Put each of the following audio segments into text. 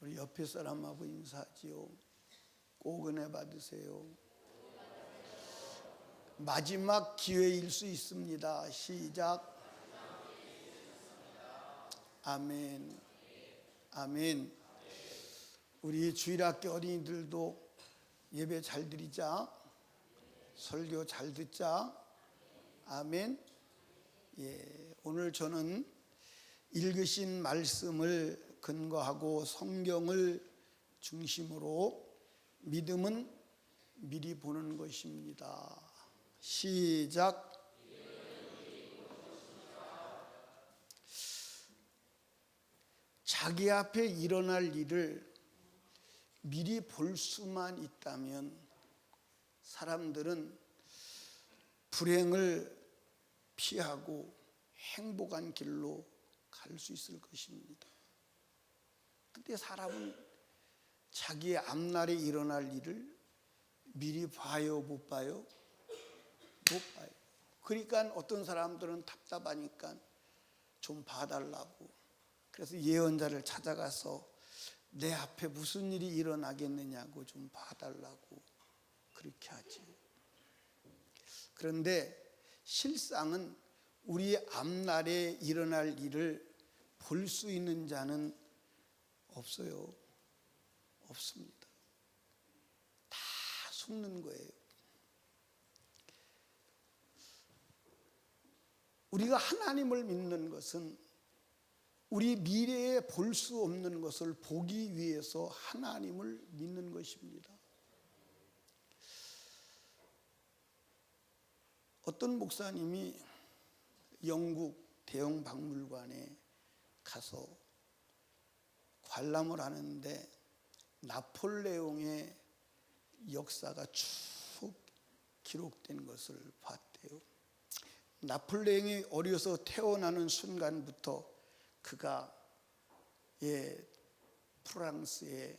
우리 옆에 사람하고 인사하지요. 꼭 은혜 받으세요. 마지막 기회일 수 있습니다. 시작. 아멘. 아멘. 우리 주일학교 어린이들도 예배 잘 드리자. 설교 잘 듣자. 아멘. 오늘 저는 읽으신 말씀을 근거하고 성경을 중심으로 믿음은 미리 보는 것입니다. 시작. 자기 앞에 일어날 일을 미리 볼 수만 있다면 사람들은 불행을 피하고 행복한 길로 갈 수 있을 것입니다. 근데 사람은 자기의 앞날에 일어날 일을 미리 봐요, 못 봐요? 못 봐요. 그러니까 어떤 사람들은 답답하니까 좀 봐달라고. 그래서 예언자를 찾아가서 내 앞에 무슨 일이 일어나겠느냐고 좀 봐달라고 그렇게 하지. 그런데 실상은 우리 앞날에 일어날 일을 볼 수 있는 자는 없어요. 없습니다. 다 속는 거예요. 우리가 하나님을 믿는 것은 우리 미래에 볼 수 없는 것을 보기 위해서 하나님을 믿는 것입니다. 어떤 목사님이 영국 대형 박물관에 가서 관람을 하는데 나폴레옹의 역사가 쭉 기록된 것을 봤대요. 나폴레옹이 어려서 태어나는 순간부터 그가 프랑스의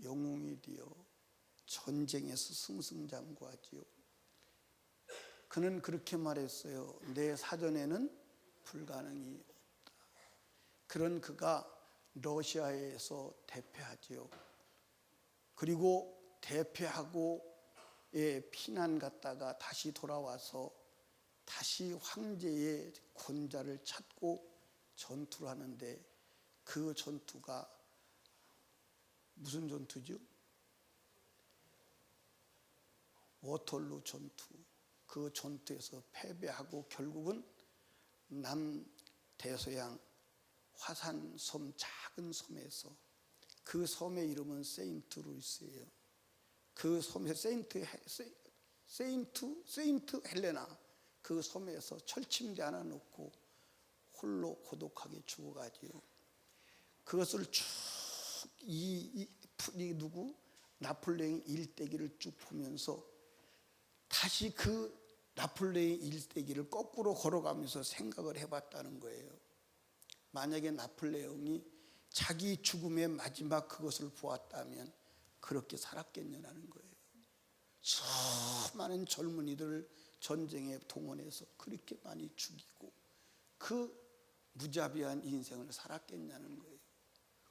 영웅이 되어 전쟁에서 승승장구하지요. 그는 그렇게 말했어요. 내 사전에는 불가능이 없다. 그런 그가 러시아에서 대패하지요. 그리고 대패하고 피난 갔다가 다시 돌아와서 다시 황제의 권좌를 찾고 전투를 하는데 그 전투가 무슨 전투죠? 워털루 전투. 그 전투에서 패배하고 결국은 남대서양 화산섬 작은 섬에서 그 섬의 이름은 세인트 루이스예요. 그 섬에 세인트 헬레나 그 섬에서 철침대 하나 놓고 홀로 고독하게 죽어가지요. 그것을 쭉 누구 나폴레옹 일대기를 쭉 보면서 다시 그 나폴레옹 일대기를 거꾸로 걸어가면서 생각을 해봤다는 거예요. 만약에 나폴레옹이 자기 죽음의 마지막 그것을 보았다면 그렇게 살았겠냐는 거예요. 수많은 젊은이들을 전쟁에 동원해서 그렇게 많이 죽이고 그 무자비한 인생을 살았겠냐는 거예요.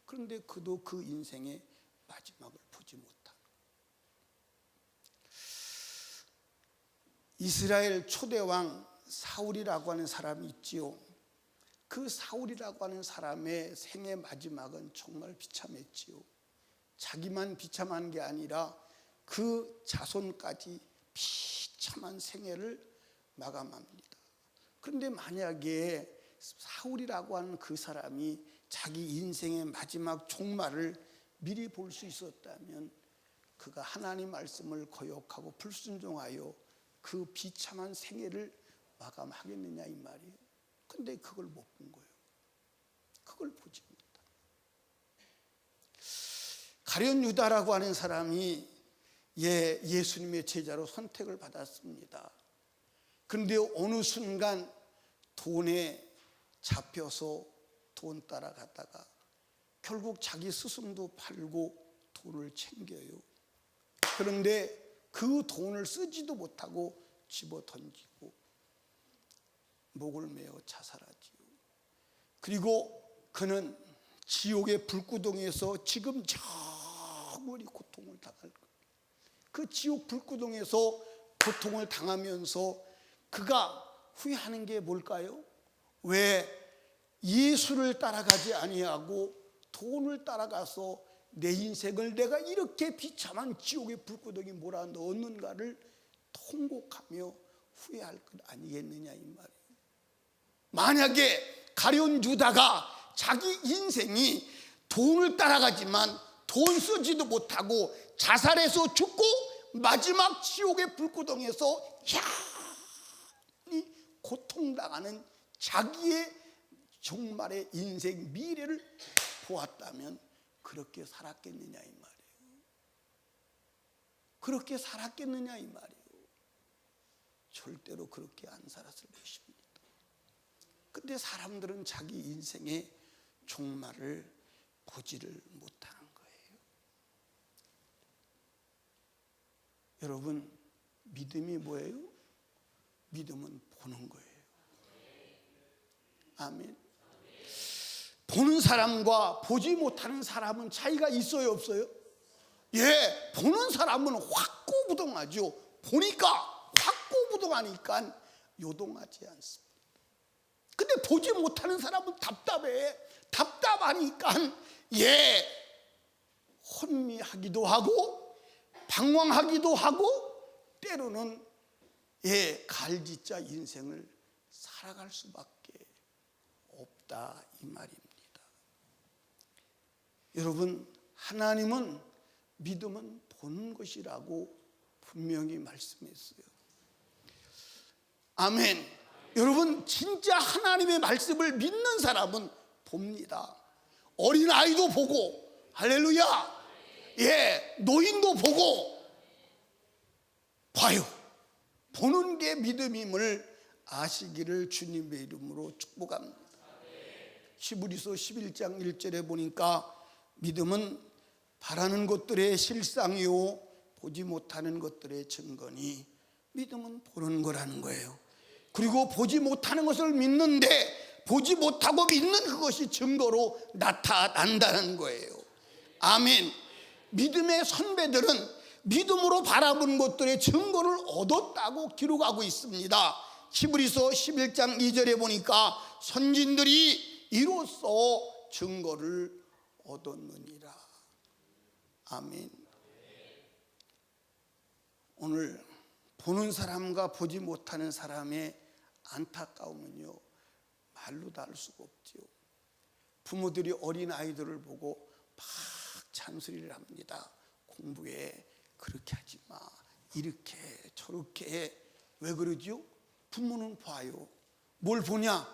그런데 그도 그 인생의 마지막을 보지 못한. 이스라엘 초대왕 사울이라고 하는 사람이 있지요. 그 사울이라고 하는 사람의 생의 마지막은 정말 비참했지요. 자기만 비참한 게 아니라 그 자손까지 비참한 생애를 마감합니다. 그런데 만약에 사울이라고 하는 그 사람이 자기 인생의 마지막 종말을 미리 볼 수 있었다면 그가 하나님 말씀을 거역하고 불순종하여 그 비참한 생애를 마감하겠느냐 이 말이에요. 근데 그걸 못 본 거예요. 그걸 보지 못한. 가룟 유다라고 하는 사람이 예수님의 제자로 선택을 받았습니다. 그런데 어느 순간 돈에 잡혀서 돈 따라가다가 결국 자기 스승도 팔고 돈을 챙겨요. 그런데 그 돈을 쓰지도 못하고 집어 던지고 목을 메어 자살하지요. 그리고 그는 지옥의 불구덩이에서 지금 저 멀리 고통을 당할 거예요. 그 지옥 불구덩이에서 고통을 당하면서 그가 후회하는 게 뭘까요? 왜 예수를 따라가지 아니하고 돈을 따라가서 내 인생을 내가 이렇게 비참한 지옥의 불구덩이 몰아넣었는가를 통곡하며 후회할 것 아니겠느냐 이 말이에요. 만약에 가룟 유다가 자기 인생이 돈을 따라가지만 돈 쓰지도 못하고 자살해서 죽고 마지막 지옥의 불구덩이에서 이 고통당하는 자기의 종말의 인생 미래를 보았다면 그렇게 살았겠느냐 이 말이에요. 그렇게 살았겠느냐 이 말이에요. 절대로 그렇게 안 살았을 것입니다. 근데 사람들은 자기 인생의 종말을 보지를 못하는 거예요. 여러분, 믿음이 뭐예요? 믿음은 보는 거예요. 아멘. 보는 사람과 보지 못하는 사람은 차이가 있어요, 없어요? 예, 보는 사람은 확고부동하죠. 보니까 확고부동하니까 요동하지 않습니다. 근데 보지 못하는 사람은 답답해. 답답하니까 예, 혼미하기도 하고 방황하기도 하고 때로는 예, 갈짓자 인생을 살아갈 수밖에 없다 이 말입니다. 여러분, 하나님은 믿음은 보는 것이라고 분명히 말씀했어요. 아멘. 여러분, 진짜 하나님의 말씀을 믿는 사람은 봅니다. 어린아이도 보고, 할렐루야. 예, 노인도 보고 봐요. 보는 게 믿음임을 아시기를 주님의 이름으로 축복합니다. 히브리서 11장 1절에 보니까 믿음은 바라는 것들의 실상이요 보지 못하는 것들의 증거니, 믿음은 보는 거라는 거예요. 그리고 보지 못하는 것을 믿는데 보지 못하고 믿는 그것이 증거로 나타난다는 거예요. 아멘. 믿음의 선배들은 믿음으로 바라본 것들의 증거를 얻었다고 기록하고 있습니다. 히브리서 11장 2절에 보니까 선진들이 이로써 증거를 얻었느니라. 아멘. 오늘 보는 사람과 보지 못하는 사람의 안타까움은요, 말로 다 할 수가 없죠. 부모들이 어린 아이들을 보고 막 잔소리를 합니다. 공부해, 그렇게 하지 마, 이렇게 저렇게. 왜 그러죠? 부모는 봐요. 뭘 보냐?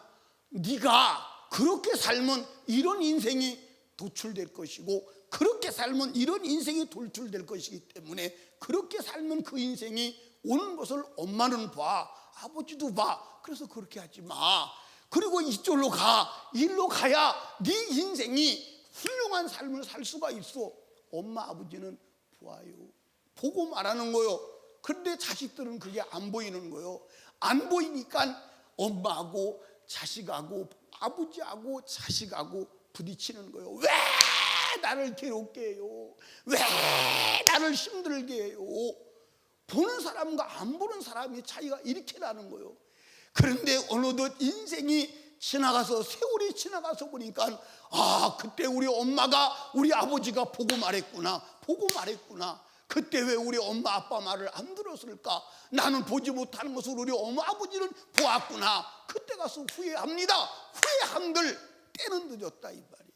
네가 그렇게 살면 이런 인생이 도출될 것이고, 그렇게 살면 이런 인생이 도출될 것이기 때문에 그렇게 살면 그 인생이 오는 것을 엄마는 봐, 아버지도 봐. 그래서 그렇게 하지 마. 그리고 이쪽으로 가. 일로 가야 네 인생이 훌륭한 삶을 살 수가 있어. 엄마 아버지는 보아요. 보고 말하는 거요. 그런데 자식들은 그게 안 보이는 거요. 안 보이니까 엄마하고 자식하고 아버지하고 자식하고 부딪히는 거예요. 왜 나를 괴롭게 해요? 왜 나를 힘들게 해요? 보는 사람과 안 보는 사람의 차이가 이렇게 나는 거예요. 그런데 어느덧 인생이 지나가서, 세월이 지나가서 보니까, 아, 그때 우리 엄마가 우리 아버지가 보고 말했구나, 보고 말했구나. 그때 왜 우리 엄마 아빠 말을 안 들었을까? 나는 보지 못하는 것을 우리 엄마 아버지는 보았구나. 그때 가서 후회합니다. 후회한들 때는 늦었다 이 말이에요.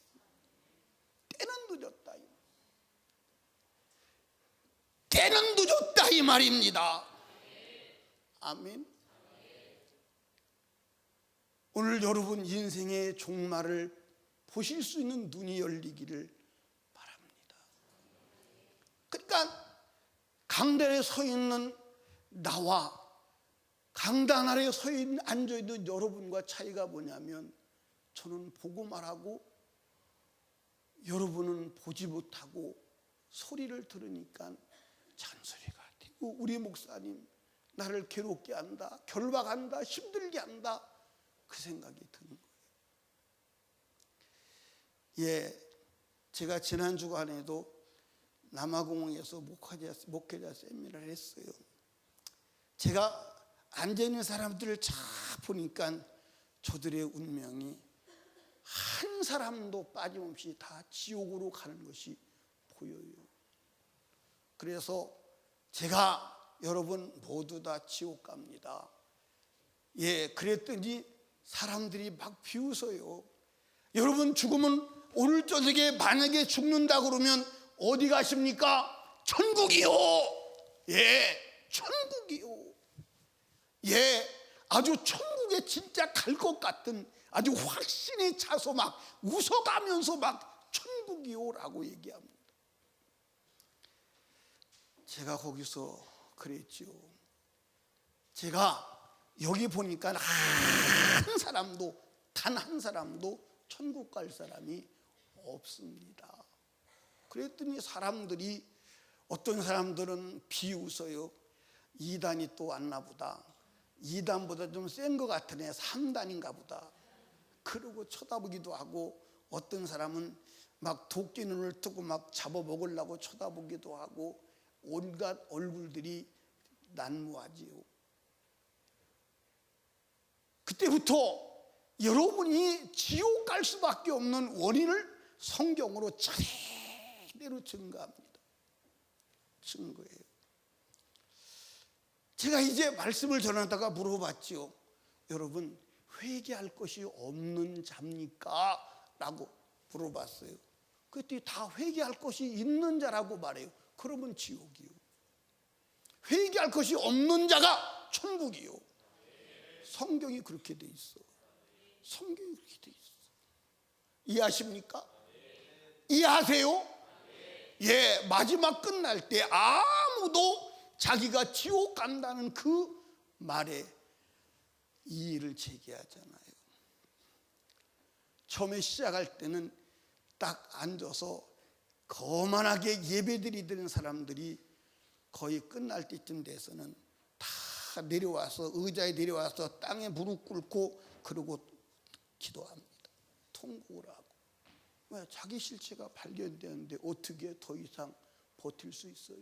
때는 늦었다 이 말이에요. 때는 늦었다 이 말입니다. 아멘. 오늘 여러분 인생의 종말을 보실 수 있는 눈이 열리기를 바랍니다. 그러니까 강단에 서 있는 나와 강단 아래에 서 있는 앉아있는 여러분과 차이가 뭐냐면, 저는 보고 말하고 여러분은 보지 못하고 소리를 들으니까 잔소리가 되고, 우리 목사님 나를 괴롭게 한다, 결박한다, 힘들게 한다, 그 생각이 드는 거예요. 제가 지난 주간에도 남아공에서 목회자 세미나를 했어요. 제가 앉아있는 사람들을 잘 보니까 저들의 운명이 한 사람도 빠짐없이 다 지옥으로 가는 것이 보여요. 그래서 제가 여러분 모두 다 지옥 갑니다. 그랬더니 사람들이 막 비웃어요. 여러분 죽으면 오늘 저녁에 만약에 죽는다 그러면 어디 가십니까? 천국이요. 천국이요. 아주 천국에 진짜 갈 것 같은 아주 확신에 차서 막 웃어가면서 막 천국이요라고 얘기합니다. 제가 거기서 그랬죠. 제가 여기 보니까 단 한 사람도 천국 갈 사람이 없습니다. 그랬더니 사람들이, 어떤 사람들은 비웃어요. 2단이 또 왔나 보다. 2단보다 좀 센 것 같으네. 3단인가 보다. 그러고 쳐다보기도 하고, 어떤 사람은 막 도끼 눈을 뜨고 막 잡아먹으려고 쳐다보기도 하고, 온갖 얼굴들이 난무하지요. 그때부터 여러분이 지옥 갈 수밖에 없는 원인을 성경으로 차례대로 증거합니다. 증거예요. 제가 이제 말씀을 전하다가 물어봤죠. 여러분 회개할 것이 없는 자입니까? 라고 물어봤어요. 그랬더니 다 회개할 것이 있는 자라고 말해요. 그러면 지옥이요. 회개할 것이 없는 자가 천국이요. 성경이 그렇게 돼 있어. 성경이 그렇게 돼 있어. 이해하십니까? 이해하세요? 마지막 끝날 때 아무도 자기가 지옥 간다는 그 말에 이의를 제기하잖아요. 처음에 시작할 때는 딱 앉아서 거만하게 예배드리던 사람들이 거의 끝날 때쯤 돼서는 다 내려와서, 의자에 내려와서 땅에 무릎 꿇고 그러고 기도합니다. 통곡을 하고. 왜? 자기 실체가 발견되는데 어떻게 더 이상 버틸 수 있어요?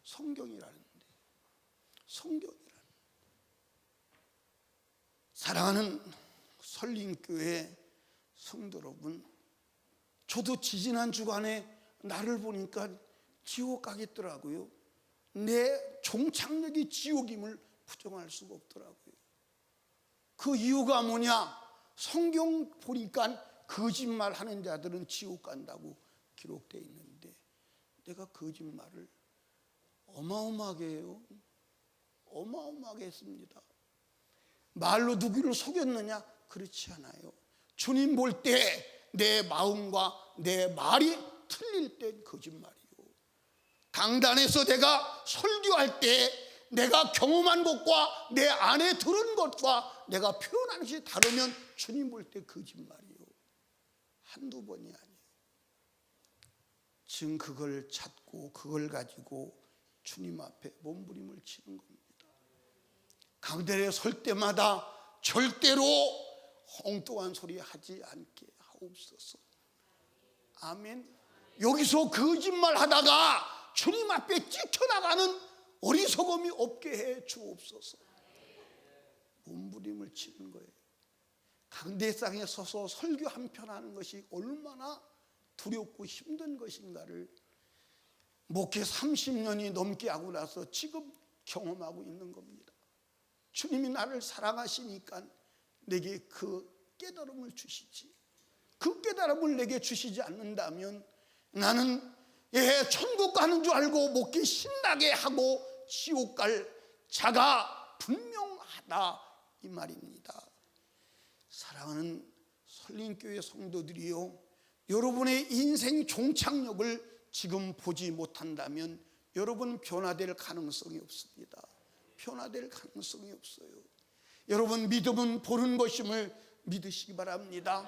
성경이라는데. 성경이라는. 사랑하는 설림교회 성도 여러분, 저도 지지난 주간에 나를 보니까 지옥 가겠더라고요. 내 종착역이 지옥임을 부정할 수가 없더라고요. 그 이유가 뭐냐? 성경 보니까 거짓말하는 자들은 지옥 간다고 기록되어 있는데, 내가 거짓말을 어마어마하게 해요. 어마어마하게 했습니다. 말로 누구를 속였느냐? 그렇지 않아요. 주님 볼 때 내 마음과 내 말이 틀릴 땐 거짓말이요. 강단에서 내가 설교할 때 내가 경험한 것과 내 안에 들은 것과 내가 표현하는 것이 다르면 주님 볼 때 거짓말이요. 한두 번이 아니에요. 지금 그걸 찾고 그걸 가지고 주님 앞에 몸부림을 치는 겁니다. 강단에 설 때마다 절대로 엉뚱한 소리 하지 않게 하옵소서. 아멘. 여기서 거짓말 하다가 주님 앞에 찍혀나가는 어리석음이 없게 해 주옵소서. 몸부림을 치는 거예요. 강대상에 서서 설교 한 편 하는 것이 얼마나 두렵고 힘든 것인가를 목회 30년이 넘게 하고 나서 지금 경험하고 있는 겁니다. 주님이 나를 사랑하시니까 내게 그 깨달음을 주시지. 그 깨달음을 내게 주시지 않는다면 나는 천국 가는 줄 알고 목회 신나게 하고 지옥 갈 자가 분명하다, 이 말입니다. 사랑하는 설림교회 성도들이요, 여러분의 인생 종착역을 지금 보지 못한다면 여러분 변화될 가능성이 없습니다. 변화될 가능성이 없어요. 여러분 믿음은 보는 것임을 믿으시기 바랍니다.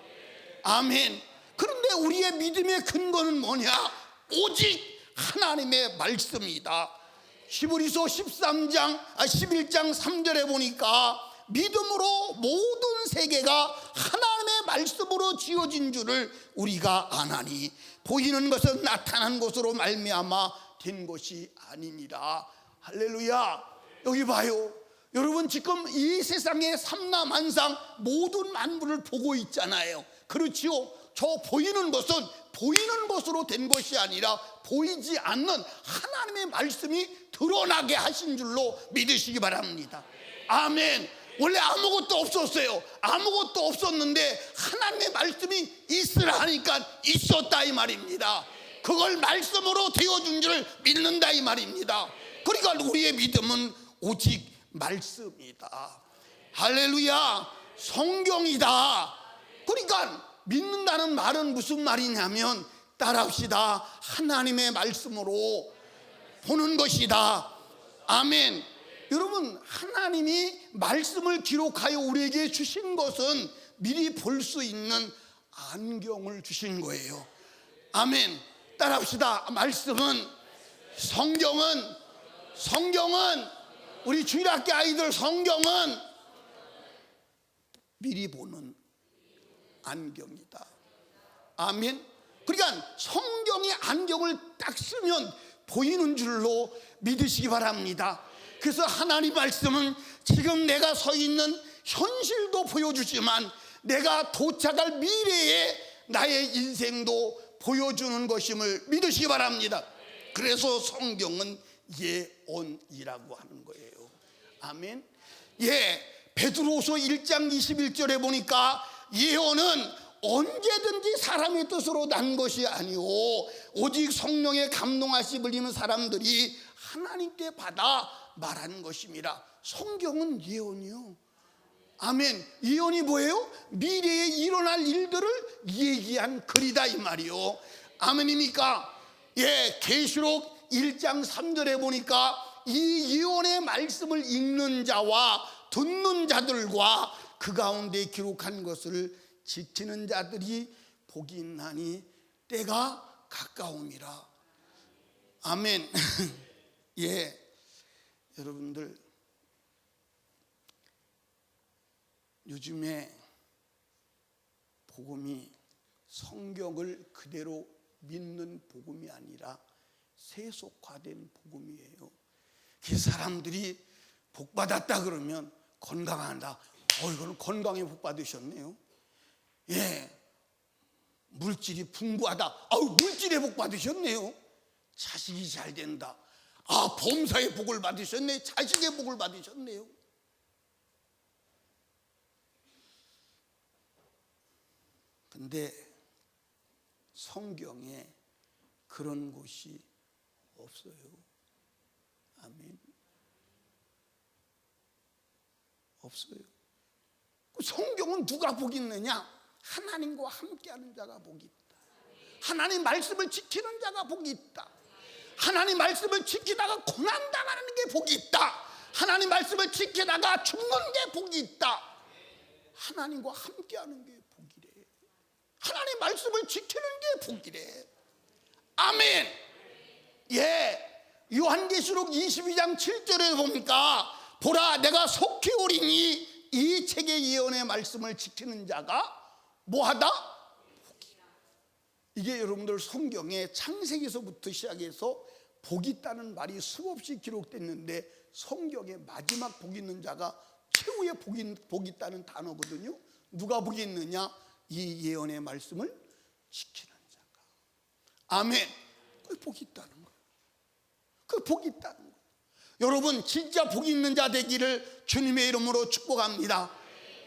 아멘. 그런데 우리의 믿음의 근거는 뭐냐? 오직 하나님의 말씀이다. 히브리서 11장 3절에 보니까 믿음으로 모든 세계가 하나님의 말씀으로 지어진 줄을 우리가 아나니 보이는 것은 나타난 것으로 말미암아 된 것이 아니니라. 할렐루야. 여기 봐요. 여러분, 지금 이 세상의 삼라만상 모든 만물을 보고 있잖아요. 그렇지요? 저 보이는 것은 보이는 것으로 된 것이 아니라 보이지 않는 하나님의 말씀이 드러나게 하신 줄로 믿으시기 바랍니다. 아멘. 원래 아무것도 없었어요. 아무것도 없었는데 하나님의 말씀이 있으라 하니까 있었다 이 말입니다. 그걸 말씀으로 되어준 줄 믿는다 이 말입니다. 그러니까 우리의 믿음은 오직 말씀이다. 할렐루야. 성경이다. 그러니까 믿는다는 말은 무슨 말이냐면, 따라합시다. 하나님의 말씀으로 보는 것이다. 아멘. 여러분, 하나님이 말씀을 기록하여 우리에게 주신 것은 미리 볼 수 있는 안경을 주신 거예요. 아멘. 따라합시다. 말씀은, 성경은 우리 주일학교 아이들, 성경은 미리 보는 안경이다. 아멘. 그러니까 성경의 안경을 딱 쓰면 보이는 줄로 믿으시기 바랍니다. 그래서 하나님 말씀은 지금 내가 서 있는 현실도 보여주지만 내가 도착할 미래의 나의 인생도 보여주는 것임을 믿으시기 바랍니다. 그래서 성경은 예언이라고 하는 거예요. 아멘. 베드로서 1장 21절에 보니까 예언은 언제든지 사람의 뜻으로 난 것이 아니오 오직 성령의 감동하심을 입은 사람들이 하나님께 받아 말한 것입니다. 성경은 예언이요. 아멘. 예언이 뭐예요? 미래에 일어날 일들을 얘기한 글이다 이 말이요. 아멘입니까? 계시록 1장 3절에 보니까 이 예언의 말씀을 읽는 자와 듣는 자들과 그 가운데 기록한 것을 지키는 자들이 복이 있나니 때가 가까움이라. 아멘. 여러분들, 요즘에 복음이 성경을 그대로 믿는 복음이 아니라 세속화된 복음이에요. 그 사람들이 복 받았다 그러면 건강한다. 이거는 건강에 복 받으셨네요. 물질이 풍부하다. 물질에 복 받으셨네요. 자식이 잘 된다. 범사의 복을 받으셨네. 자식의 복을 받으셨네요. 근데 성경에 그런 곳이 없어요. 아멘. 없어요. 성경은 누가 복이 있느냐? 하나님과 함께하는 자가 복이 있다. 하나님 말씀을 지키는 자가 복이 있다. 하나님 말씀을 지키다가 고난당하는 게 복이 있다. 하나님 말씀을 지키다가 죽는 게 복이 있다. 하나님과 함께하는 게 복이래. 하나님 말씀을 지키는 게 복이래. 아멘. 요한계시록 22장 7절에 보니까 보라 내가 속히 오리니 이 책의 예언의 말씀을 지키는 자가 뭐하다? 복이라. 이게 여러분들 성경에 창세기서부터 시작해서 복이 있다는 말이 수없이 기록됐는데 성경에 마지막 복이 있는 자가 최후의 복이 있다는 단어거든요. 누가 복이 있느냐? 이 예언의 말씀을 지키는 자가. 아멘. 그 복이 있다는 거예요. 그 복이 있다는 거예요. 여러분 진짜 복이 있는 자 되기를 주님의 이름으로 축복합니다.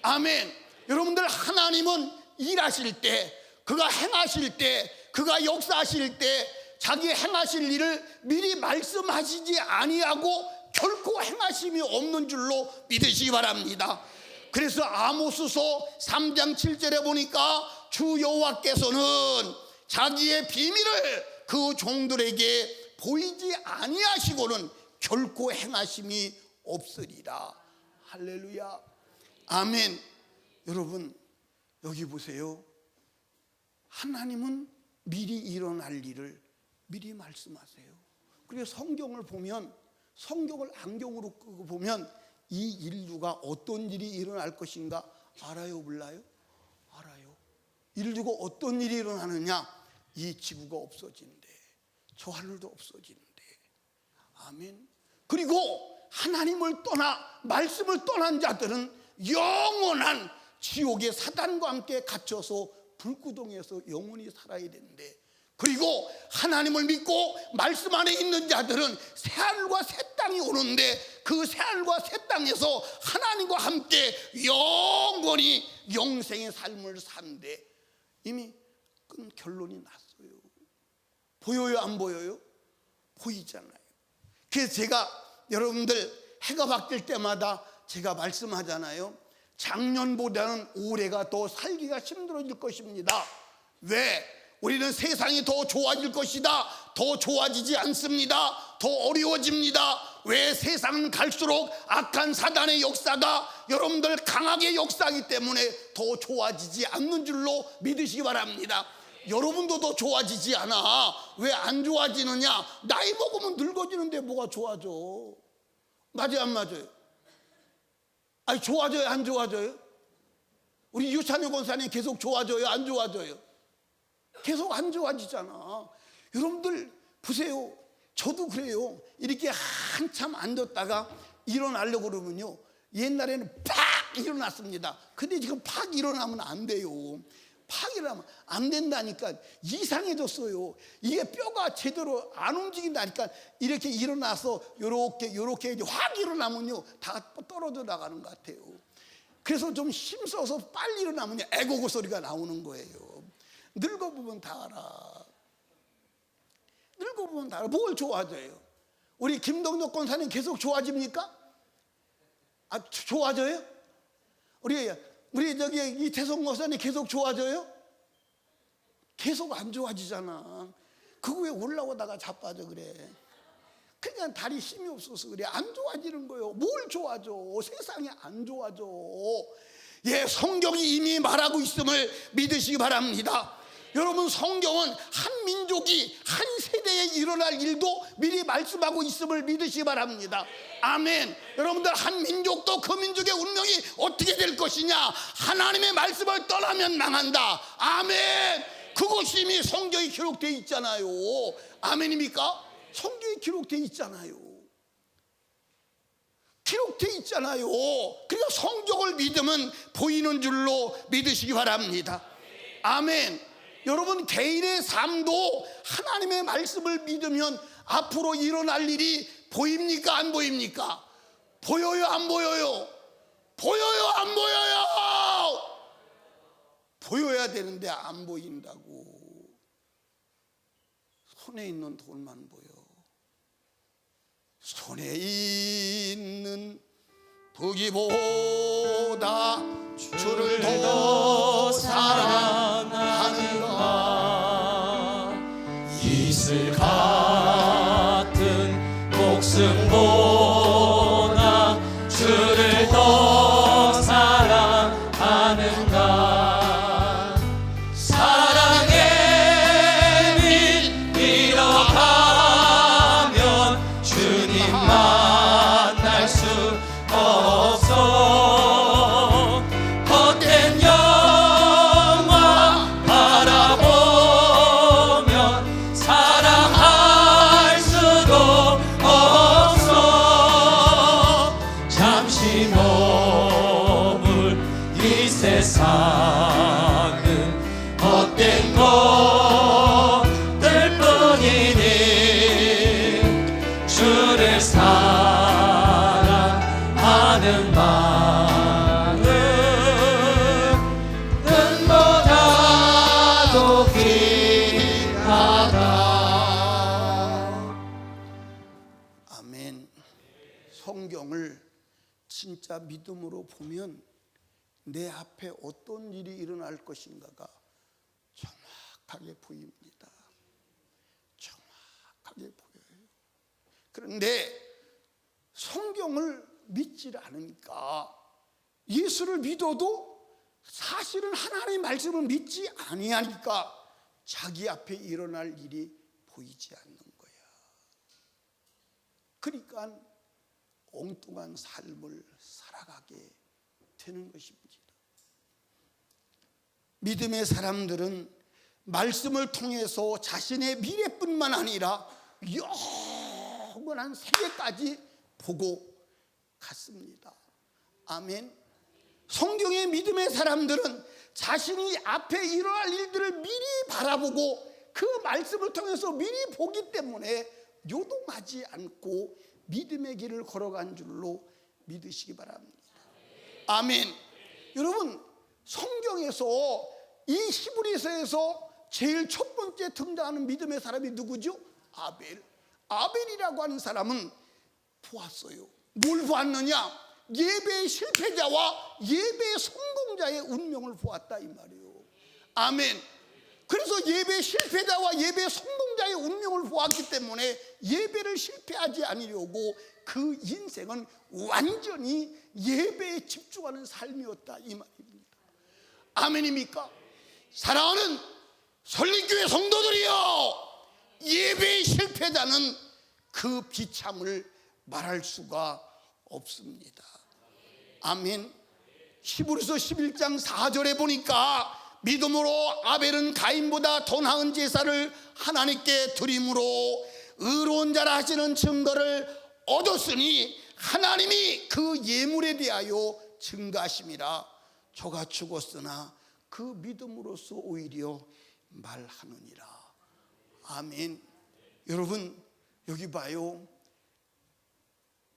아멘. 여러분들 하나님은 일하실 때, 그가 행하실 때, 그가 역사하실 때 자기 행하실 일을 미리 말씀하시지 아니하고 결코 행하심이 없는 줄로 믿으시기 바랍니다. 그래서 아모스서 3장 7절에 보니까 주 여호와께서는 자기의 비밀을 그 종들에게 보이지 아니하시고는 결코 행하심이 없으리라. 할렐루야. 아멘. 여러분 여기 보세요. 하나님은 미리 일어날 일을 미리 말씀하세요. 그리고 성경을 보면, 성경을 안경으로 끄고 보면 이 인류가 어떤 일이 일어날 것인가 알아요, 몰라요? 알아요. 이를 두고 어떤 일이 일어나느냐? 이 지구가 없어진대. 저 하늘도 없어진대. 아멘. 그리고 하나님을 떠나 말씀을 떠난 자들은 영원한 지옥의 사단과 함께 갇혀서 불구덩이에서 영원히 살아야 되는데, 그리고 하나님을 믿고 말씀 안에 있는 자들은 새하늘과 새 땅이 오는데 그 새하늘과 새 땅에서 하나님과 함께 영원히 영생의 삶을 산대. 이미 큰 결론이 났어요. 보여요, 안 보여요? 보이잖아요. 그래서 제가 여러분들 해가 바뀔 때마다 제가 말씀하잖아요. 작년보다는 올해가 더 살기가 힘들어질 것입니다. 왜? 우리는 세상이 더 좋아질 것이다. 더 좋아지지 않습니다. 더 어려워집니다. 왜? 세상은 갈수록 악한 사단의 역사가 여러분들 강하게 역사하기 때문에 더 좋아지지 않는 줄로 믿으시기 바랍니다. 여러분도 더 좋아지지 않아. 왜 안 좋아지느냐? 나이 먹으면 늙어지는데 뭐가 좋아져? 맞아요, 안 맞아요? 아니, 좋아져요, 안 좋아져요? 우리 유찬혁 권사님 계속 좋아져요, 안 좋아져요? 계속 안 좋아지잖아. 여러분들 보세요. 저도 그래요. 이렇게 한참 앉았다가 일어나려고 그러면요, 옛날에는 팍 일어났습니다. 근데 지금 팍 일어나면 안 돼요. 팍 일어나면 안 된다니까. 이상해졌어요. 이게 뼈가 제대로 안 움직인다니까. 이렇게 일어나서 요렇게 확 일어나면요, 다 떨어져 나가는 것 같아요. 그래서 좀 힘써서 빨리 일어나면요, 애고고 소리가 나오는 거예요. 늙어보면 다 알아. 늙어보면 다 알아. 뭘 좋아져요? 우리 김동덕 권사님 계속 좋아집니까? 아, 좋아져요? 우리 저기 이태성 권사님 계속 좋아져요? 계속 안 좋아지잖아. 그거 왜 올라오다가 자빠져 그래? 그냥 다리 힘이 없어서 그래. 안 좋아지는 거예요. 뭘 좋아져? 세상이 안 좋아져. 예, 성경이 이미 말하고 있음을 믿으시기 바랍니다. 여러분, 성경은 한 민족이 한 세대에 일어날 일도 미리 말씀하고 있음을 믿으시기 바랍니다. 아멘. 여러분들, 한 민족도 그 민족의 운명이 어떻게 될 것이냐? 하나님의 말씀을 떠나면 망한다. 아멘. 그것이 이미 성경에 기록되어 있잖아요. 아멘입니까? 성경에 기록되어 있잖아요. 기록되어 있잖아요. 그러니까 성경을 믿으면 보이는 줄로 믿으시기 바랍니다. 아멘. 여러분, 개인의 삶도 하나님의 말씀을 믿으면 앞으로 일어날 일이 보입니까, 안 보입니까? 보여요, 안 보여요? 보여요, 안 보여요? 보여야 되는데 안 보인다고. 손에 있는 돈만 보여. 손에 있는 부귀보다 주를 더 사랑하는가. 이슬 같은 목숨보다 주를 더 사랑하는가. 사랑의 빛 잃어가면 주님 만날 수 없어. 헛된 영광 바라보면 사랑할 수도 없어. 잠시 머물 이 세상은 헛된 것들 뿐이니 주를 사랑하는 마음은 은보다도 귀하다. 아멘. 성경을 진짜 믿음으로 보면 내 앞에 어떤 일이 일어날 것인가가 정확하게 보입니다. 정확하게 보여요. 그런데 성경을 믿지 않으니까, 예수를 믿어도 사실은 하나님의 말씀을 믿지 아니하니까 자기 앞에 일어날 일이 보이지 않는 거야. 그러니까 엉뚱한 삶을 살아가게 되는 것입니다. 믿음의 사람들은 말씀을 통해서 자신의 미래뿐만 아니라 영원한 세계까지 보고 갔습니다. 아멘. 성경의 믿음의 사람들은 자신이 앞에 일어날 일들을 미리 바라보고 그 말씀을 통해서 미리 보기 때문에 요동하지 않고 믿음의 길을 걸어간 줄로 믿으시기 바랍니다. 아멘. 여러분, 성경에서 이 히브리서에서 제일 첫 번째 등장하는 믿음의 사람이 누구죠? 아벨. 아벨이라고 하는 사람은 보았어요. 뭘 보았느냐? 예배의 실패자와 예배의 성공자의 운명을 보았다 이 말이에요. 아멘. 그래서 예배의 실패자와 예배의 성공자의 운명을 보았기 때문에 예배를 실패하지 않으려고 그 인생은 완전히 예배에 집중하는 삶이었다 이 말입니다. 아멘입니까? 사랑하는 설립교회 성도들이여, 예배의 실패자는 그 비참을 말할 수가 없습니다. 아멘. 히브리서 11장 4절에 보니까 믿음으로 아벨은 가인보다 더 나은 제사를 하나님께 드림으로 의로운 자라 하시는 증거를 얻었으니 하나님이 그 예물에 대하여 증가하심이라. 저가 죽었으나 그 믿음으로써 오히려 말하느니라. 아멘. 여러분, 여기 봐요.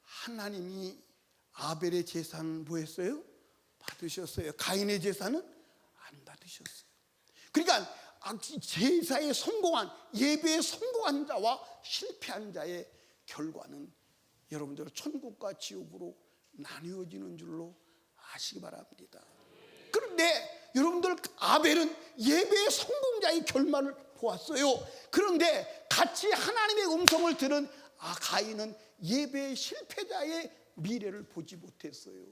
하나님이 아벨의 제사는 뭐 했어요? 받으셨어요. 가인의 제사는 안 받으셨어요. 그러니까 제사에 성공한, 예배에 성공한 자와 실패한 자의 결과는 여러분들 천국과 지옥으로 나뉘어지는 줄로 아시기 바랍니다. 그런데 여러분들, 아벨은 예배의 성공자의 결말을 보았어요. 그런데 같이 하나님의 음성을 들은 가인은 예배의 실패자의 미래를 보지 못했어요.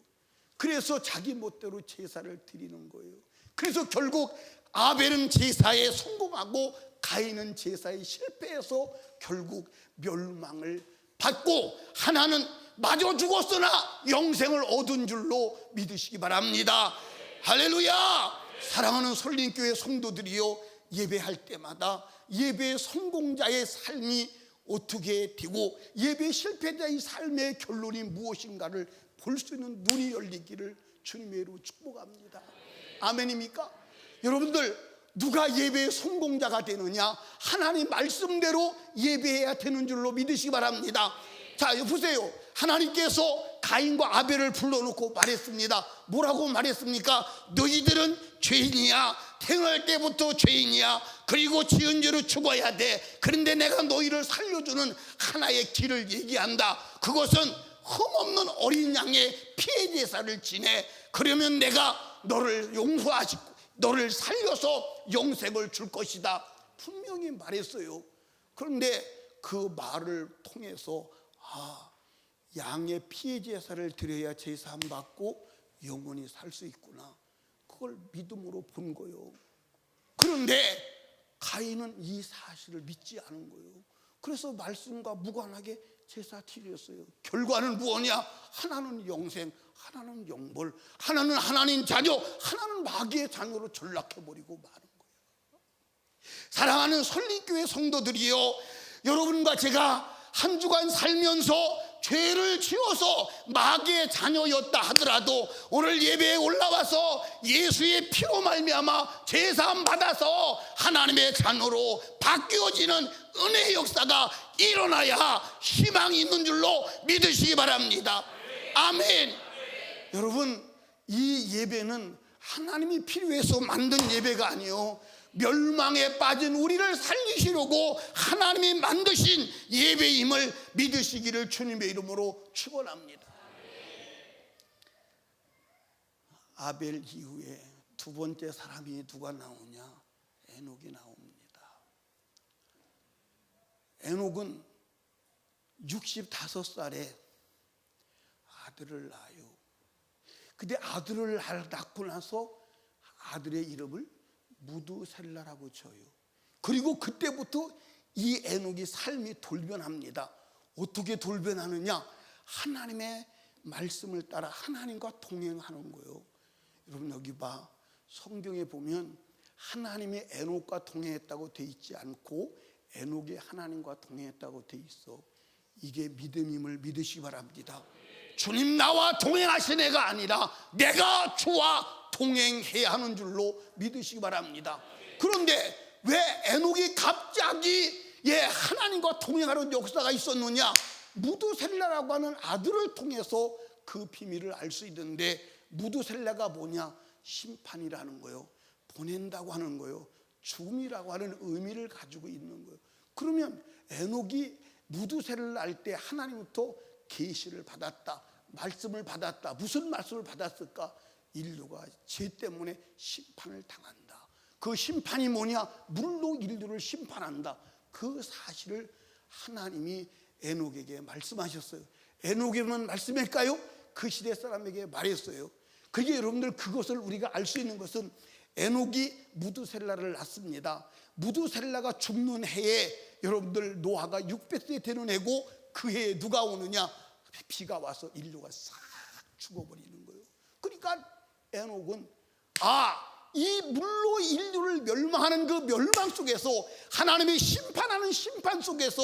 그래서 자기 멋대로 제사를 드리는 거예요. 그래서 결국 아벨은 제사에 성공하고 가인은 제사에 실패해서 결국 멸망을 받고, 하나는 마저 죽었으나 영생을 얻은 줄로 믿으시기 바랍니다. 할렐루야. 사랑하는 설림교회 성도들이요, 예배할 때마다 예배의 성공자의 삶이 어떻게 되고 예배 실패자의 삶의 결론이 무엇인가를 볼 수 있는 눈이 열리기를 주님의 이름으로 축복합니다. 아멘입니까? 여러분들, 누가 예배의 성공자가 되느냐? 하나님 말씀대로 예배해야 되는 줄로 믿으시기 바랍니다. 자, 보세요. 하나님께서 가인과 아벨을 불러놓고 말했습니다. 뭐라고 말했습니까? 너희들은 죄인이야. 태어날 때부터 죄인이야. 그리고 지은 죄로 죽어야 돼. 그런데 내가 너희를 살려주는 하나의 길을 얘기한다. 그것은 흠없는 어린 양의 피해 제사를 지내. 그러면 내가 너를 용서하시고 너를 살려서 영생을 줄 것이다. 분명히 말했어요. 그런데 그 말을 통해서 양의 피해 제사를 드려야 제사함 받고 영원히 살 수 있구나, 그걸 믿음으로 본 거예요. 그런데 가인은 이 사실을 믿지 않은 거예요. 그래서 말씀과 무관하게 제사 드렸어요. 결과는 무엇이냐? 하나는 영생, 하나는 영벌, 하나는 하나님 자녀, 하나는 마귀의 자녀로 전락해버리고 마는 거예요. 사랑하는 설립교회 성도들이요, 여러분과 제가 한 주간 살면서 죄를 지어서 마귀의 자녀였다 하더라도 오늘 예배에 올라와서 예수의 피로 말미암아 제사함 받아서 하나님의 자녀로 바뀌어지는 은혜의 역사가 일어나야 희망이 있는 줄로 믿으시기 바랍니다. 아멘. 여러분, 이 예배는 하나님이 필요해서 만든 예배가 아니요, 멸망에 빠진 우리를 살리시려고 하나님이 만드신 예배임을 믿으시기를 주님의 이름으로 축원합니다. 아벨 이후에 두 번째 사람이 누가 나오냐? 에녹이 나옵니다. 에녹은 65살에 아들을 낳아요. 근데 아들을 낳고 나서 아들의 이름을 무두셀라라고 줘요. 그리고 그때부터 이 에녹이 삶이 돌변합니다. 어떻게 돌변하느냐? 하나님의 말씀을 따라 하나님과 동행하는 거예요. 여러분, 여기 봐. 성경에 보면 하나님이 에녹과 동행했다고 돼 있지 않고 에녹이 하나님과 동행했다고 돼 있어. 이게 믿음임을 믿으시기 바랍니다. 주님 나와 동행하신 애가 아니라 내가 주와 동행해야 하는 줄로 믿으시기 바랍니다. 그런데 왜 에녹이 갑자기 하나님과 동행하는 역사가 있었느냐? 무두셀라라고 하는 아들을 통해서 그 비밀을 알 수 있는데, 무두셀라가 뭐냐? 심판이라는 거요, 보낸다고 하는 거요, 죽음이라고 하는 의미를 가지고 있는 거예요. 그러면 에녹이 무두셀라를 알 때 하나님부터 계시를 받았다, 말씀을 받았다. 무슨 말씀을 받았을까? 인류가 죄 때문에 심판을 당한다. 그 심판이 뭐냐? 물로 인류를 심판한다. 그 사실을 하나님이 에녹에게 말씀하셨어요. 에녹에만 말씀할까요? 그 시대 사람에게 말했어요. 그게 여러분들, 그것을 우리가 알 수 있는 것은 에녹이 무두셀라를 낳습니다. 무두셀라가 죽는 해에 여러분들 노아가 600세 되는 해고, 그 해에 누가 오느냐? 비가 와서 인류가 싹 죽어버리는 거예요. 그러니까 에녹은 이 물로 인류를 멸망하는 그 멸망 속에서, 하나님이 심판하는 심판 속에서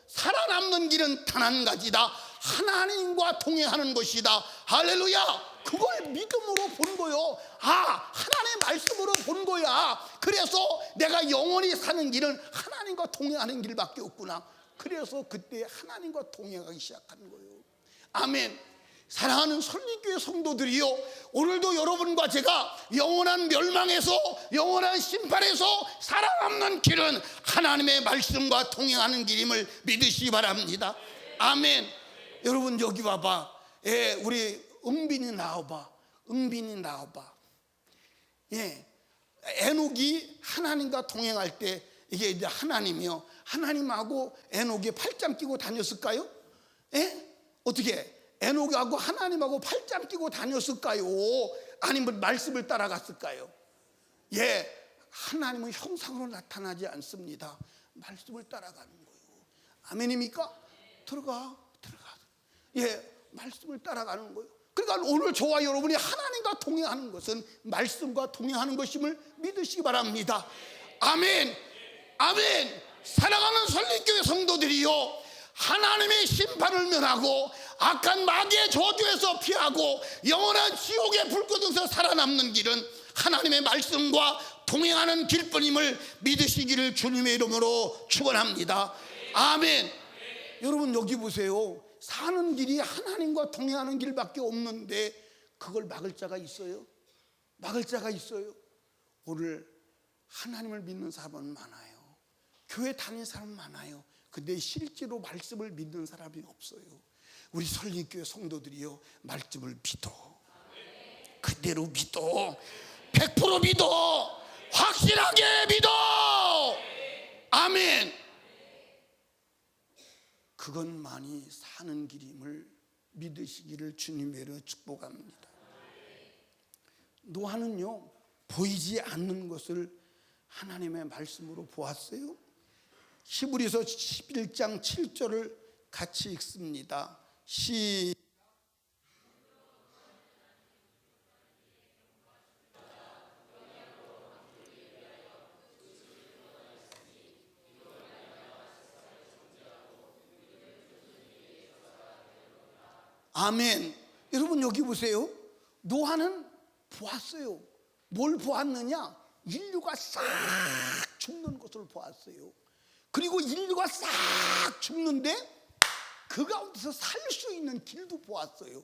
살아남는 길은 단 한 가지다. 하나님과 동행하는 것이다. 할렐루야. 그걸 믿음으로 본 거요. 하나님의 말씀으로 본 거야. 그래서 내가 영원히 사는 길은 하나님과 동행하는 길밖에 없구나. 그래서 그때 하나님과 동행하기 시작하는 거예요. 아멘. 사랑하는 설립교회 성도들이요, 오늘도 여러분과 제가 영원한 멸망에서, 영원한 심판에서 살아남는 길은 하나님의 말씀과 동행하는 길임을 믿으시기 바랍니다. 아멘. 여러분 여기 봐봐. 우리 은빈이 나와봐. 은빈이 나와봐. 에녹이 하나님과 동행할 때, 이게 이제 하나님이요, 하나님하고 에녹이 팔짱 끼고 다녔을까요? 어떻게 에녹하고 하나님하고 팔짱 끼고 다녔을까요? 아니면 말씀을 따라갔을까요? 하나님은 형상으로 나타나지 않습니다. 말씀을 따라가는 거예요. 아멘입니까? 들어가. 말씀을 따라가는 거예요. 그러니까 오늘 저와 여러분이 하나님과 동행하는 것은 말씀과 동행하는 것임을 믿으시기 바랍니다. 아멘. 아멘. 사랑하는 설립교회 성도들이요, 하나님의 심판을 면하고 악한 마귀의 저주에서 피하고 영원한 지옥의 불꽃에서 살아남는 길은 하나님의 말씀과 동행하는 길뿐임을 믿으시기를 주님의 이름으로 축원합니다. 아멘. 여러분 여기 보세요. 사는 길이 하나님과 동행하는 길밖에 없는데 그걸 막을 자가 있어요? 막을 자가 있어요? 오늘 하나님을 믿는 사람은 많아요. 교회 다니는 사람은 많아요. 근데 실제로 말씀을 믿는 사람이 없어요. 우리 설립교회 성도들이요, 말씀을 믿어. 그대로 믿어. 100% 믿어. 확실하게 믿어. 아멘. 그것만이 사는 길임을 믿으시기를 주님으로 축복합니다. 노아는요, 보이지 않는 것을 하나님의 말씀으로 보았어요. 히브리서 11장 7절을 같이 읽습니다. 아멘. 여러분 여기 보세요. 노아는 보았어요. 뭘 보았느냐? 인류가 싹 죽는 것을 보았어요. 그리고 인류가 싹 죽는데 그 가운데서 살 수 있는 길도 보았어요.